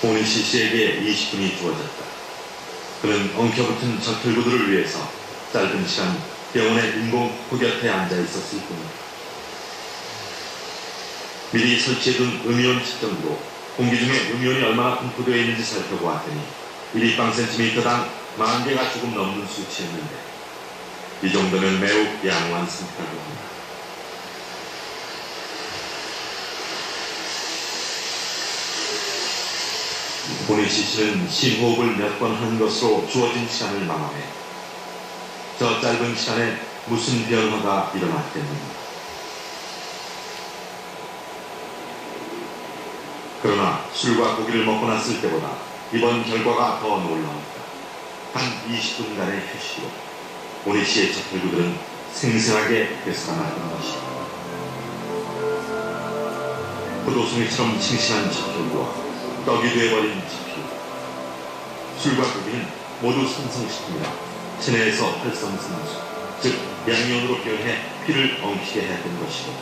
오니시 씨에게 20분이 주어졌다. 그는 엉켜붙은 적혈구들을 위해서 짧은 시간 병원의 인공 코 곁에 앉아 있었을 뿐이다. 미리 설치해둔 음이온 측정기로 공기 중에 음이온이 얼마나 분포되어 있는지 살펴보았더니 1立方cm당 10,000개가 조금 넘는 수치였는데 이 정도면 매우 양호한 상태라고 합니다. 오니시 씨는 심호흡을 몇 번 한 것으로 주어진 시간을 마감해 저 짧은 시간에 무슨 변화가 일어났겠는가. 그러나 술과 고기를 먹고 났을 때보다 이번 결과가 더 놀라웠다. 한 20분간의 휴식으로 오니시의 적혈구들은 생생하게 되살아났던 것이다. 포도송이처럼 싱싱한 적혈구와 떡이 되어버린 지피, 술과 고기는 모두 산성시키며 체내에서 활성산소, 즉 양이온으로 변해 피를 엉키게 했던 것이고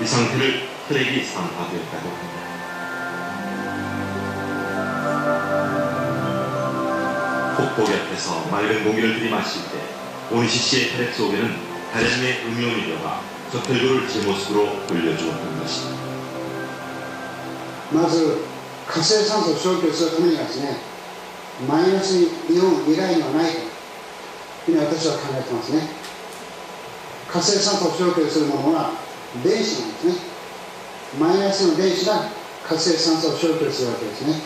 이 상태를 혈액이 산화되었다고 합니다. 폭포 곁에서 맑은 공기를 들이마실 때 오니시 씨의 혈액 속에는 다량의 음이온이 들어가 적혈구를 제 모습으로 돌려주었던 것이다. まず活性酸素を消去するためにはですね、マイナスイオン以外にはないというふうに私は考えてますね。活性酸素を消去するものは電子なんですね。マイナスの電子が活性酸素を消去するわけですね。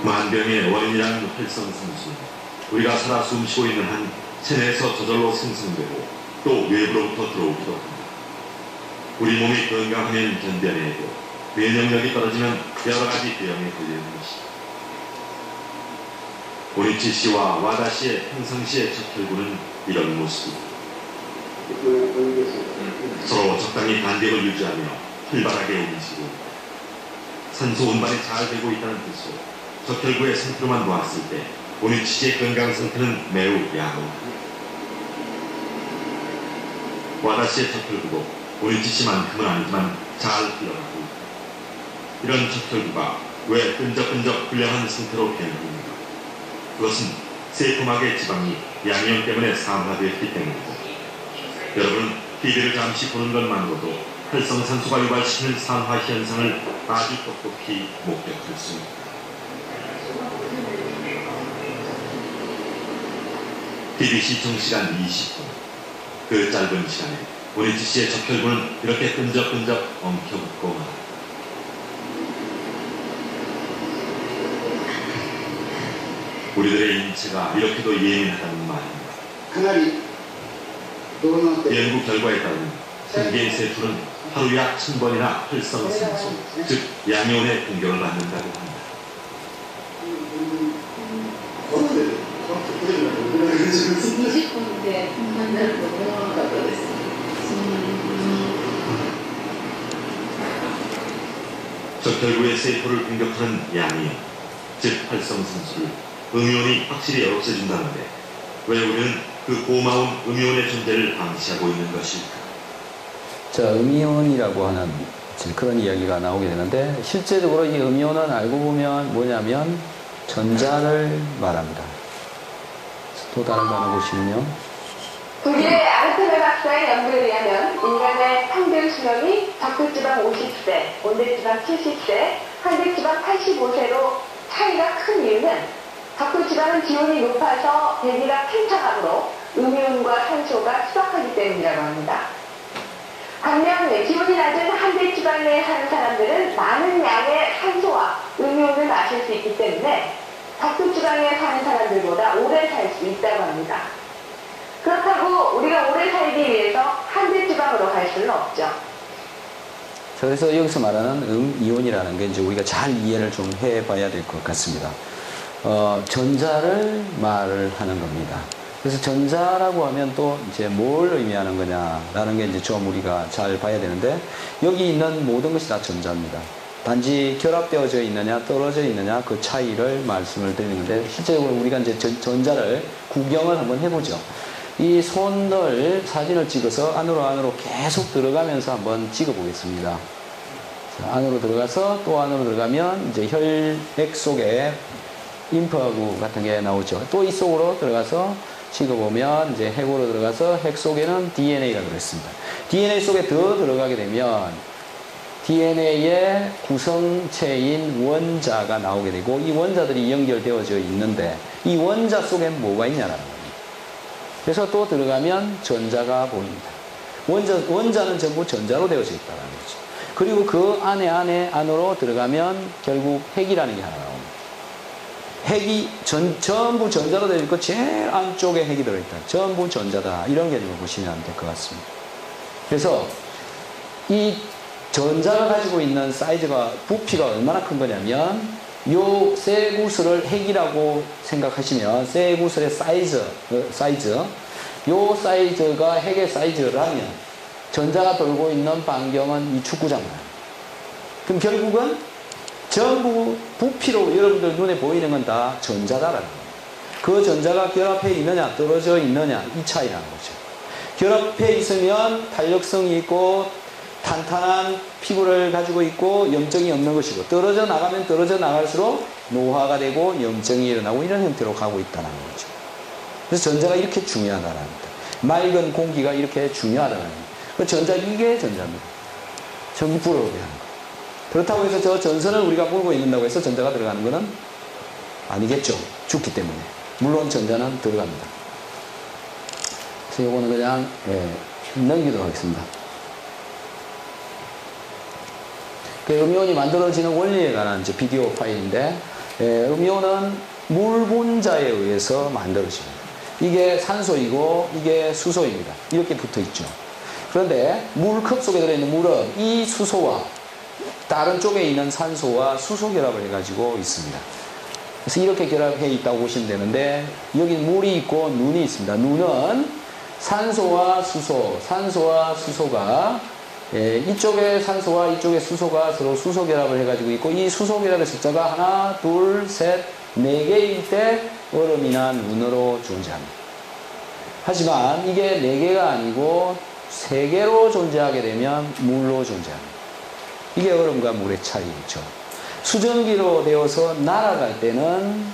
만병의 원인이라는 활성산소는 우리가 살아 숨쉬고 있는 한 체내에서 저절로 생성되고 또 외부로부터 들어오기도 합니다. 우리 몸이 건강하면 견뎌내고 면역력이 떨어지면 여러 가지 병에 걸리는 것이다. 오니치 씨와 와다 씨의 평상시의 적혈구는 이런 모습이다. 서로 적당히 간격을 유지하며 활발하게 움직이고 산소 운반이 잘 되고 있다는 뜻으로 적혈구의 상태로만 보았을 때 오니치 씨의 건강 상태는 매우 양호하다. 와다 씨의 적혈구도 오니치 씨만큼은 아니지만 잘 흘러가고 있다. 이런 적혈구가 왜 끈적끈적 불량한 상태로 변합니까? 그것은 세포막의 지방이 양이온 때문에 산화되었기 때문이고 여러분은 TV를 잠시 보는 것만으로도 활성산소가 유발시키는 산화 현상을 아주 똑똑히 목격했습니다. BBC 정시간 20분. 그 짧은 시간에 오리치 씨의 적혈구는 이렇게 끈적끈적 엉켜붙고 말았다. 우리들의 인체가 이렇게도 예민하다는 말입니다. かなりどうなって 연구 결과에 따르면 생개의 세포는 하루 약 1000번이나 활성산소, 즉 양이온의 공격을 받는다고 합니다. 20分でこんなになると思わなかったです。 적혈구의 세포를 공격하는 양이온, 즉 활성산소를 음이온이 확실히 없애준다는데 왜 우리는 그 고마운 음이온의 존재를 방치하고 있는 것일까? 자, 음이온이라고 하는 그런 이야기가 나오게 되는데 실제적으로 이 음이온은 알고 보면 뭐냐면 전자를 말합니다. 또 다른 거 하나 보시면요. 독일의 아르테메 박사의 연구에 의하면 인간의 평균 수명이 적혈지방 50세, 온대지방 70세, 한대지방 85세로 차이가 큰 이유는 적혈지방은 기온이 높아서 대기가 팽창하므로 음이온과 산소가 수락하기 때문이라고 합니다. 반면 기온이 낮은 한대지방에 사는 사람들은 많은 양의 산소와 음이온을 마실 수 있기 때문에 적혈지방에 사는 사람들보다 오래 살 수 있다고 합니다. 그렇다고 우리가 오래 살기 위해서 한대지방으로 갈 수는 없죠. 그래서 여기서 말하는 음이온이라는 게 이제 우리가 잘 이해를 좀 해봐야 될 것 같습니다. 전자를 말을 하는 겁니다. 그래서 전자라고 하면 또 이제 뭘 의미하는 거냐라는 게 이제 좀 우리가 잘 봐야 되는데 여기 있는 모든 것이 다 전자입니다. 단지 결합되어져 있느냐 떨어져 있느냐 그 차이를 말씀을 드리는데 실제로 우리가 이제 전자를 구경을 한번 해보죠. 이 손을 사진을 찍어서 안으로 계속 들어가면서 한번 찍어 보겠습니다. 안으로 들어가서 또 안으로 들어가면 이제 혈액 속에 림프하고 같은 게 나오죠. 또 이 속으로 들어가서 찍어보면 이제 핵으로 들어가서 핵 속에는 DNA가 들어있습니다. DNA 속에 더 들어가게 되면 DNA의 구성체인 원자가 나오게 되고 이 원자들이 연결되어져 있는데 이 원자 속엔 뭐가 있냐라는 겁니다. 그래서 또 들어가면 전자가 보입니다. 원자는 전부 전자로 되어져 있다는 거죠. 그리고 그 안으로 들어가면 결국 핵이라는 게 하나 나옵니다. 핵이 전부 전자로 되어 있고 제일 안쪽에 핵이 들어있다. 전부 전자다. 이런 개념을 보시면 될 것 같습니다. 그래서 이 전자가 가지고 있는 사이즈가 부피가 얼마나 큰 거냐면 요 쇠구슬을 핵이라고 생각하시면 쇠구슬의 사이즈 요 사이즈가 핵의 사이즈라면 전자가 돌고 있는 반경은 이 축구장만. 그럼 결국은 전부 부피로 여러분들 눈에 보이는 건 다 전자다라는 거예요. 그 전자가 결합해 있느냐 떨어져 있느냐 이 차이라는 거죠. 결합해 있으면 탄력성이 있고 탄탄한 피부를 가지고 있고 염증이 없는 것이고 떨어져 나가면 떨어져 나갈수록 노화가 되고 염증이 일어나고 이런 형태로 가고 있다는 거죠. 그래서 전자가 이렇게 중요하다는 겁니다. 맑은 공기가 이렇게 중요하다는 겁니다. 그 전자 이게 전자입니다. 전기 불어오게 하는 거. 그렇다고 해서 저 전선을 우리가 몰고 있는다고 해서 전자가 들어가는 것은 아니겠죠. 죽기 때문에. 물론 전자는 들어갑니다. 그래서 이거는 그냥 넘기도록 하겠습니다. 그 음이온이 만들어지는 원리에 관한 이제 비디오 파일인데 음이온은 물 분자에 의해서 만들어집니다. 이게 산소이고 이게 수소입니다. 이렇게 붙어 있죠. 그런데 물컵 속에 들어있는 물은 이 수소와 다른 쪽에 있는 산소와 수소 결합을 해가지고 있습니다. 그래서 이렇게 결합해 있다고 보시면 되는데 여기 물이 있고 눈이 있습니다. 눈은 산소와 수소가 이쪽에 산소와 이쪽에 수소가 서로 수소 결합을 해가지고 있고 이 수소 결합의 숫자가 하나, 둘, 셋, 4개일 때 얼음이나 눈으로 존재합니다. 하지만 이게 4개가 아니고 3개로 존재하게 되면 물로 존재합니다. 이게 얼음과 물의 차이죠. 수증기로 되어서 날아갈 때는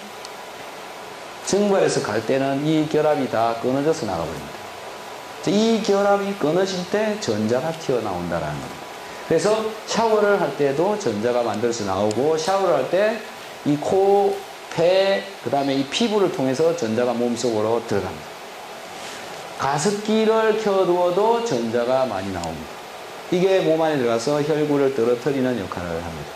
증발해서 갈 때는 이 결합이 다 끊어져서 나가버립니다. 이 결합이 끊어질 때 전자가 튀어나온다라는 겁니다. 그래서 샤워를 할 때도 전자가 만들어서 나오고, 샤워를 할 때 이 코, 폐, 그 다음에 이 피부를 통해서 전자가 몸속으로 들어갑니다. 가습기를 켜두어도 전자가 많이 나옵니다. 이게 몸 안에 들어가서 혈구를 떨어뜨리는 역할을 합니다.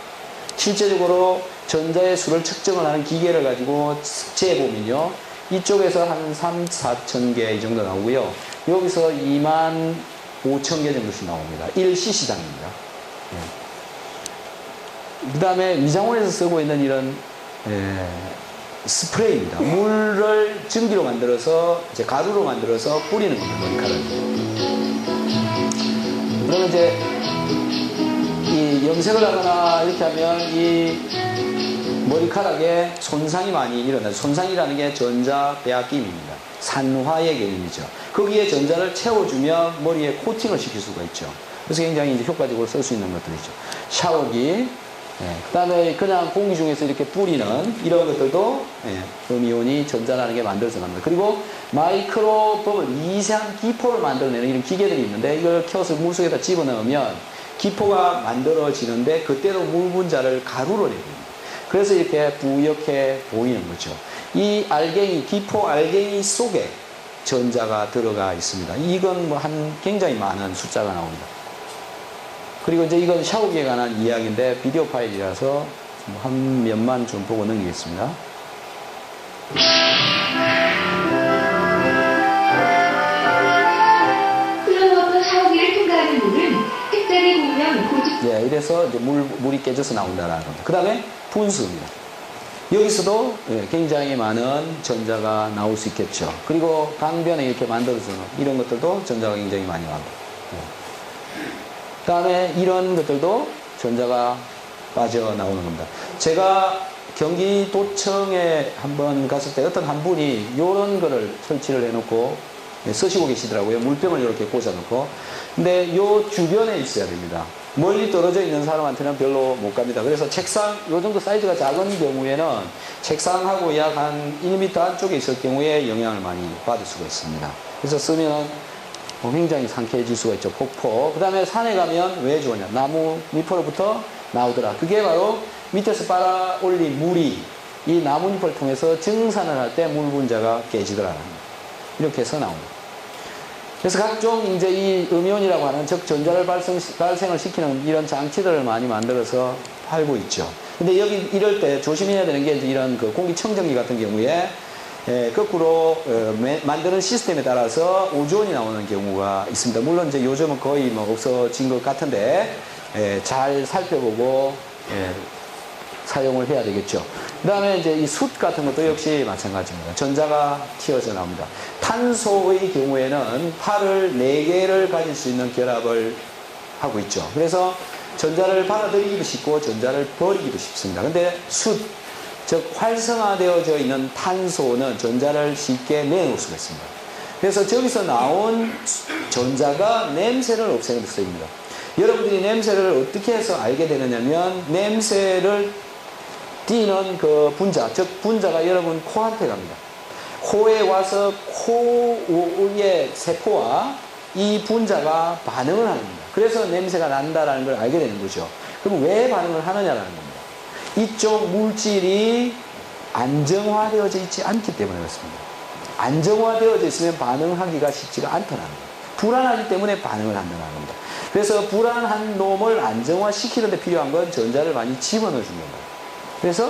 실제적으로 전자의 수를 측정을 하는 기계를 가지고 재보면요, 이쪽에서 한 3, 4천 개 이 정도 나오고요, 여기서 2만 5천 개 정도씩 나옵니다. 1cc당입니다. 그 다음에 위장원에서 쓰고 있는 이런 스프레이입니다. 물을 증기로 만들어서, 이제 가루로 만들어서 뿌리는 겁니다, 머리카락에. 그러면 이제 이 염색을 하거나 이렇게 하면 이 머리카락에 손상이 많이 일어나죠. 손상이라는 게 전자 빼앗김입니다. 산화의 개념이죠. 거기에 전자를 채워주면 머리에 코팅을 시킬 수가 있죠. 그래서 굉장히 이제 효과적으로 쓸 수 있는 것들이죠. 샤워기, 그 다음에 그냥 공기 중에서 이렇게 뿌리는 이런 것들도 음이온이 전자라는 게 만들어져 납니다. 그리고 마이크로 버블, 미세한 기포를 만들어내는 이런 기계들이 있는데, 이걸 켜서 물속에다 집어넣으면 기포가 만들어지는데, 그때도 물 분자를 가루로 내립니다. 그래서 이렇게 뿌옇게 보이는 거죠. 이 알갱이, 기포 알갱이 속에 전자가 들어가 있습니다. 이건 뭐 굉장히 많은 숫자가 나옵니다. 그리고 이제 이건 샤워기에 관한 이야기인데, 비디오 파일이라서 한 몇만 좀 보고 넘기겠습니다. 흘러넘는 샤워기를 통과하는 물은 특정의 공명 고집. 이래서 이제 물이 깨져서 나온다라는 겁니다. 그 다음에 분수입니다. 여기서도 굉장히 많은 전자가 나올 수 있겠죠. 그리고 강변에 이렇게 만들어주는 이런 것들도 전자가 굉장히 많이 나옵니다. 그 다음에 이런 것들도 전자가 빠져나오는 겁니다. 제가 경기도청에 한번 갔을 때 어떤 한 분이 이런 거를 설치를 해놓고 쓰시고 계시더라고요. 물병을 이렇게 꽂아놓고. 근데 요 주변에 있어야 됩니다. 멀리 떨어져 있는 사람한테는 별로 못 갑니다. 그래서 책상, 요 정도 사이즈가 작은 경우에는 책상하고 약 한 1m 안쪽에 있을 경우에 영향을 많이 받을 수가 있습니다. 그래서 쓰면 굉장히 상쾌해질 수가 있죠. 폭포. 그 다음에 산에 가면 왜 좋으냐. 나무 밑으로부터 나오더라. 그게 바로 밑에서 빨아 올린 물이 이 나뭇잎을 통해서 증산을 할 때 물 분자가 깨지더라. 이렇게 해서 나옵니다. 그래서 각종 이제 이 음이온이라고 하는, 즉 전자를 발생을 시키는 이런 장치들을 많이 만들어서 팔고 있죠. 근데 여기 이럴 때 조심해야 되는 게, 이런 그 공기청정기 같은 경우에 거꾸로 만드는 시스템에 따라서 오존이 나오는 경우가 있습니다. 물론 이제 요즘은 거의 뭐 없어진 것 같은데, 잘 살펴보고 사용을 해야 되겠죠. 그 다음에 이제 이 숯 같은 것도 역시 마찬가지입니다. 전자가 튀어져 나옵니다. 탄소의 경우에는 팔을 4개를 가질 수 있는 결합을 하고 있죠. 그래서 전자를 받아들이기도 쉽고 전자를 버리기도 쉽습니다. 근데 숯, 즉 활성화되어져 있는 탄소는 전자를 쉽게 내놓을 수가 있습니다. 그래서 저기서 나온 전자가 냄새를 없애는 데 쓰입니다. 여러분들이 냄새를 어떻게 해서 알게 되느냐면, 냄새를 띄는 그 분자, 즉 분자가 여러분 코한테 갑니다. 코에 와서 코의 세포와 이 분자가 반응을 합니다. 그래서 냄새가 난다라는 걸 알게 되는 거죠. 그럼 왜 반응을 하느냐라는 겁니다. 이쪽 물질이 안정화되어져 있지 않기 때문에 그렇습니다. 안정화되어져 있으면 반응하기가 쉽지가 않더라는 거예요. 불안하기 때문에 반응을 한다는 겁니다. 그래서 불안한 놈을 안정화시키는 데 필요한 건 전자를 많이 집어넣어 주는 거예요. 그래서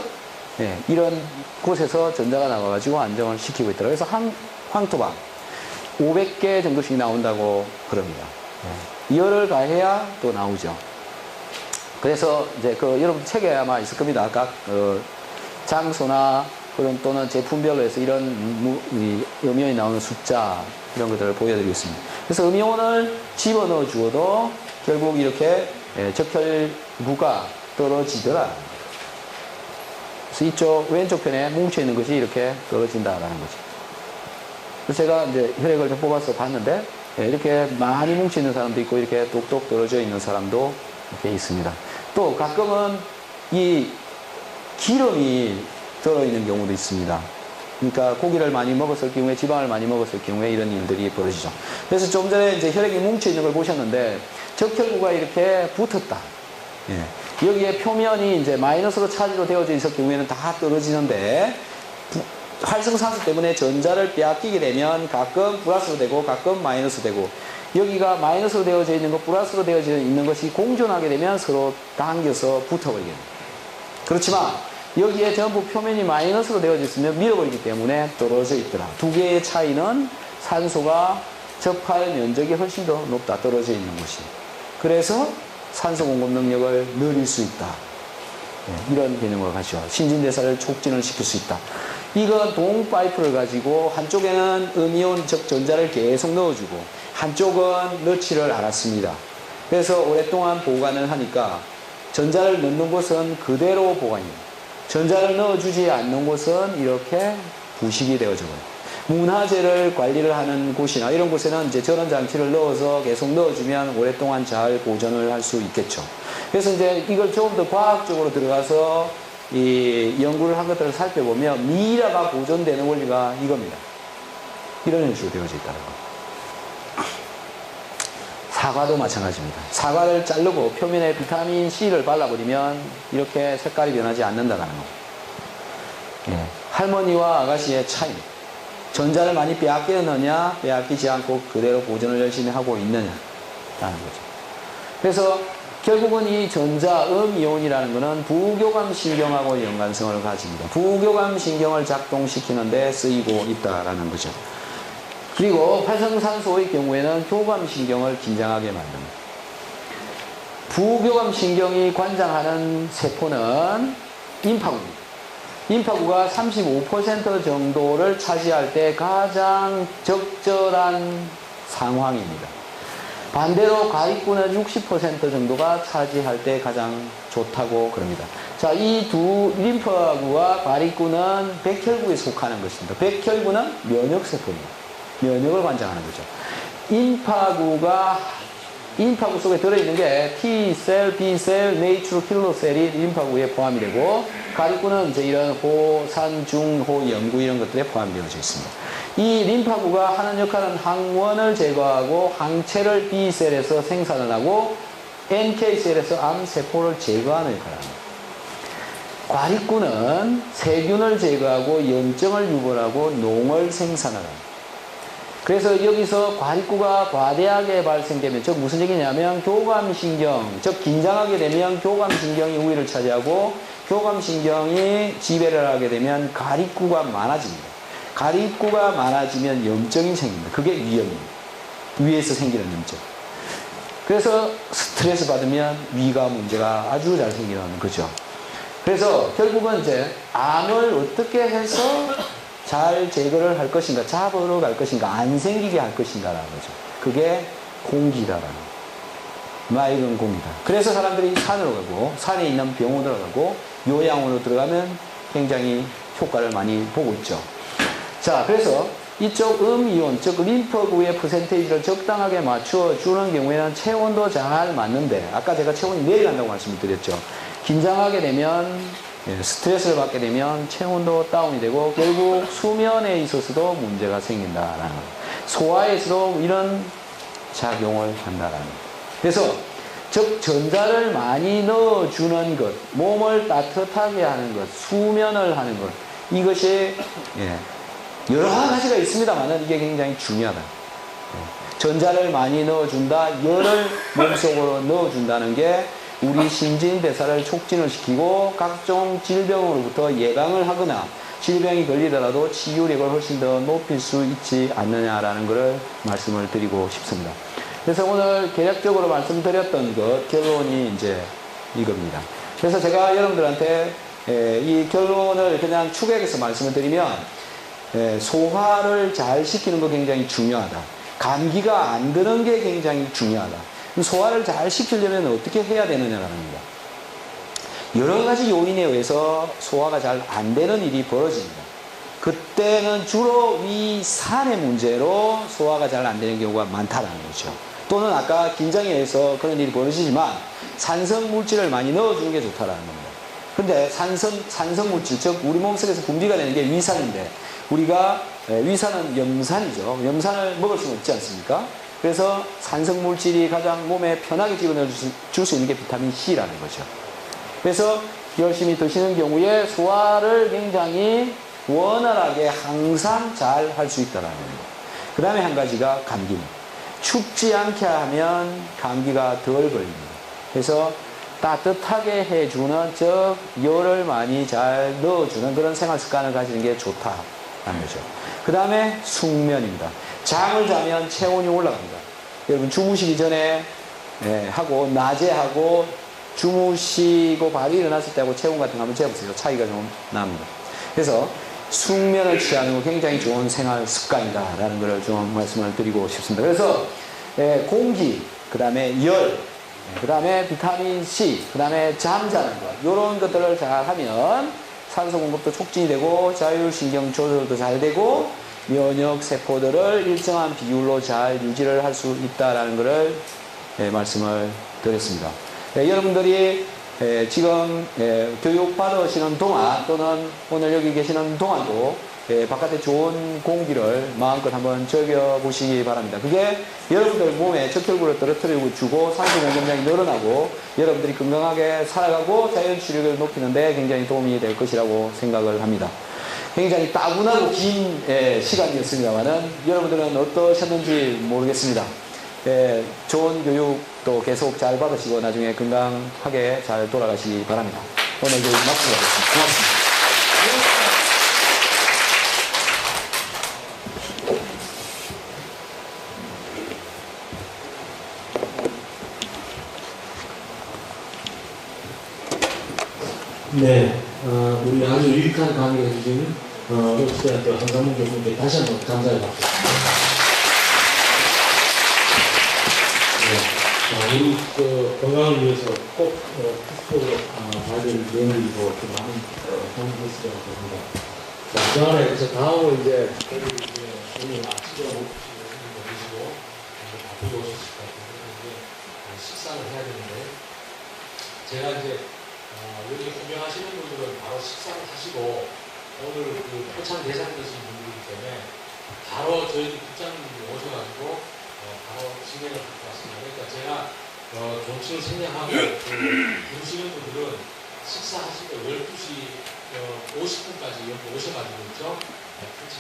이런 곳에서 전자가 나와가지고 안정을 시키고 있더라고요. 그래서 황토방 500개 정도씩 나온다고 그럽니다. 열을 가해야 또 나오죠. 그래서 이제 여러분 책에 아마 있을 겁니다. 각 장소나 그런 또는 제품별로 해서 이런 음이온이 나오는 숫자, 이런 것들을 보여드리겠습니다. 그래서 음이온을 집어넣어 주어도 결국 이렇게 적혈구가 떨어지더라. 그래서 이쪽 왼쪽 편에 뭉쳐있는 것이 이렇게 떨어진다라는 거죠. 그래서 제가 이제 혈액을 좀 뽑아서 봤는데, 이렇게 많이 뭉쳐있는 사람도 있고, 이렇게 똑똑 떨어져 있는 사람도 이렇게 있습니다. 또 가끔은 이 기름이 들어있는 경우도 있습니다. 그러니까 고기를 많이 먹었을 경우에, 지방을 많이 먹었을 경우에 이런 일들이 벌어지죠. 그래서 좀 전에 이제 혈액이 뭉쳐 있는 걸 보셨는데, 적혈구가 이렇게 붙었다. 예. 여기에 표면이 이제 마이너스로 차지로 되어져 있을 경우에는 다 떨어지는데, 활성산소 때문에 전자를 빼앗기게 되면 가끔 플러스로 되고 가끔 마이너스로 되고, 여기가 마이너스로 되어져 있는 것, 플러스로 되어져 있는 것이 공존하게 되면 서로 당겨서 붙어버리게 됩니다. 그렇지만 여기에 전부 표면이 마이너스로 되어져 있으면 밀어버리기 때문에 떨어져 있더라. 두 개의 차이는 산소가 접할 면적이 훨씬 더 높다. 떨어져 있는 곳이. 그래서 산소 공급 능력을 늘릴 수 있다. 네, 이런 개념을 가지고 신진대사를 촉진을 시킬 수 있다. 이거 동 파이프를 가지고 한쪽에는 음이온, 즉 전자를 계속 넣어주고 한쪽은 넣지를 않았습니다. 그래서 오랫동안 보관을 하니까 전자를 넣는 곳은 그대로 보관입니다. 전자를 넣어주지 않는 곳은 이렇게 부식이 되어져요. 문화재를 관리를 하는 곳이나 이런 곳에는 이제 저런 장치를 넣어서 계속 넣어주면 오랫동안 잘 보존을 할 수 있겠죠. 그래서 이제 이걸 조금 더 과학적으로 들어가서 이 연구를 한 것들을 살펴보면 미라가 보존되는 원리가 이겁니다. 이런 형식으로 되어져 있다는 거. 사과도 마찬가지입니다. 사과를 자르고 표면에 비타민 C를 발라버리면 이렇게 색깔이 변하지 않는다는 거. 예. 할머니와 아가씨의 차이. 전자를 많이 빼앗겼느냐, 빼앗기지 않고 그대로 보존을 열심히 하고 있느냐라는 거죠. 그래서 결국은 이 전자, 음이온이라는 것은 부교감 신경하고 연관성을 가집니다. 부교감 신경을 작동시키는 데 쓰이고 있다라는 거죠. 그리고 활성산소의 경우에는 교감신경을 긴장하게 만듭니다. 부교감신경이 관장하는 세포는 임파구입니다. 임파구가 35% 정도를 차지할 때 가장 적절한 상황입니다. 반대로 가입구는 60% 정도가 차지할 때 가장 좋다고 그럽니다. 자, 이 두 림프구와 가입구는 백혈구에 속하는 것입니다. 백혈구는 면역세포입니다. 면역을 관장하는 거죠. 임파구 속에 들어있는 게 T셀, B셀, 내추럴 킬러셀이 임파구에 포함이 되고, 가립구는 이제 이런 호, 산, 중, 호, 염구 이런 것들에 포함되어져 있습니다. 이 림파구가 하는 역할은 항원을 제거하고 항체를 B셀에서 생산을 하고 NK셀에서 암세포를 제거하는 역할을 합니다. 과립구는 세균을 제거하고 염증을 유발하고 농을 생산을 합니다. 그래서 여기서 과립구가 과대하게 발생되면, 즉 무슨 얘기냐면 교감신경, 즉 긴장하게 되면 교감신경이 우위를 차지하고 교감신경이 지배를 하게 되면 가립구가 많아집니다. 가립구가 많아지면 염증이 생깁니다. 그게 위염입니다. 위에서 생기는 염증. 그래서 스트레스 받으면 위가 문제가 아주 잘 생기는 거죠. 그래서 결국은 이제 암을 어떻게 해서 잘 제거를 할 것인가, 잡으러 갈 것인가, 안 생기게 할 것인가라는 거죠. 그게 공기다라는 거예요. 맑은 공기다. 그래서 사람들이 산으로 가고, 산에 있는 병원으로 가고, 요양원으로 들어가면 굉장히 효과를 많이 보고 있죠. 자, 그래서 이쪽 음이온, 즉 림프구의 퍼센테이지를 적당하게 맞추어 주는 경우에는 체온도 잘 맞는데, 아까 제가 체온이 내려간다고 말씀을 드렸죠. 긴장하게 되면, 스트레스를 받게 되면 체온도 다운이 되고 결국 수면에 있어서도 문제가 생긴다라는 거예요. 소화에서도 이런 작용을 한다라는 거예요. 그래서 즉 전자를 많이 넣어주는 것, 몸을 따뜻하게 하는 것, 수면을 하는 것, 이것이 여러 가지가 있습니다만 이게 굉장히 중요하다. 전자를 많이 넣어준다, 열을 몸속으로 넣어준다는 게 우리 신진대사를 촉진을 시키고 각종 질병으로부터 예방을 하거나 질병이 걸리더라도 치유력을 훨씬 더 높일 수 있지 않느냐라는 것을 말씀을 드리고 싶습니다. 그래서 오늘 개략적으로 말씀드렸던 것, 결론이 이제 이겁니다. 그래서 제가 여러분들한테 이 결론을 그냥 축약해서 말씀을 드리면, 소화를 잘 시키는 거 굉장히 중요하다. 감기가 안 드는 게 굉장히 중요하다. 소화를 잘 시키려면 어떻게 해야 되느냐라는 겁니다. 여러 가지 요인에 의해서 소화가 잘 안 되는 일이 벌어집니다. 그때는 주로 위산의 문제로 소화가 잘 안 되는 경우가 많다라는 거죠. 또는 아까 긴장에 의해서 그런 일이 벌어지지만 산성 물질을 많이 넣어주는 게 좋다라는 겁니다. 근데 산성 물질, 즉 우리 몸속에서 분비가 되는 게 위산인데, 우리가 위산은 염산이죠. 염산을 먹을 수는 없지 않습니까? 그래서 산성물질이 가장 몸에 편하게 집어넣어 줄 수 있는 게 비타민 C라는 거죠. 그래서 열심히 드시는 경우에 소화를 굉장히 원활하게 항상 잘 할 수 있다는 거. 그 다음에 한 가지가 감기입니다. 춥지 않게 하면 감기가 덜 걸립니다. 그래서 따뜻하게 해주는, 즉 열을 많이 잘 넣어주는 그런 생활 습관을 가지는 게 좋다는 거죠. 그 다음에 숙면입니다. 잠을 자면 체온이 올라갑니다. 여러분 주무시기 전에 하고 낮에 하고 주무시고 바로 일어났을 때하고 체온 같은 거 한번 재보세요. 차이가 좀 납니다. 그래서 숙면을 취하는 거 굉장히 좋은 생활 습관이다라는 것을 좀 말씀을 드리고 싶습니다. 그래서 공기, 그 다음에 열, 그 다음에 비타민 C, 그 다음에 잠자는 것, 이런 것들을 잘 하면 산소 공급도 촉진이 되고 자율신경 조절도 잘 되고 면역 세포들을 일정한 비율로 잘 유지를 할 수 있다라는 것을 말씀을 드렸습니다. 여러분들이 지금 교육 받으시는 동안 또는 오늘 여기 계시는 동안도 바깥에 좋은 공기를 마음껏 한번 즐겨보시기 바랍니다. 그게 여러분들 몸에 적혈구를 떨어뜨려 주고 산소 공급량이 늘어나고 여러분들이 건강하게 살아가고 자연치료를 높이는 데 굉장히 도움이 될 것이라고 생각을 합니다. 굉장히 따분하고 긴 시간이었습니다만은 여러분들은 어떠셨는지 모르겠습니다. 좋은 교육도 계속 잘 받으시고 나중에 건강하게 잘 돌아가시기 바랍니다. 오늘 교육 마치겠습니다. 고맙습니다. 네, 우리 아주 유익한 강의를 해주신 옥수대학교 한강문 교수님께 다시 한번 감사의 박수. 네, 우리 건강을 위해서 꼭 필수적으로 봐야 될 내용이고 또 많은 도움이 됐으리라고 봅니다. 자, 그 안에 그래서 다음은 이제 오늘 아침에 오시고 바쁘게 오셨을 것 같은데 식사를 해야 되는데 제가 이제 여기 구경하시는 분들은 바로 식사를 하시고 오늘 그 표창 대상되신 분들이기 때문에 바로 저희 국장님이 오셔가지고 바로 진행을 하고 왔습니다. 그러니까 제가 조치를 생략하고 부르시는 분들은 식사하시고 12시 50분까지 여기 오셔가지고 있죠.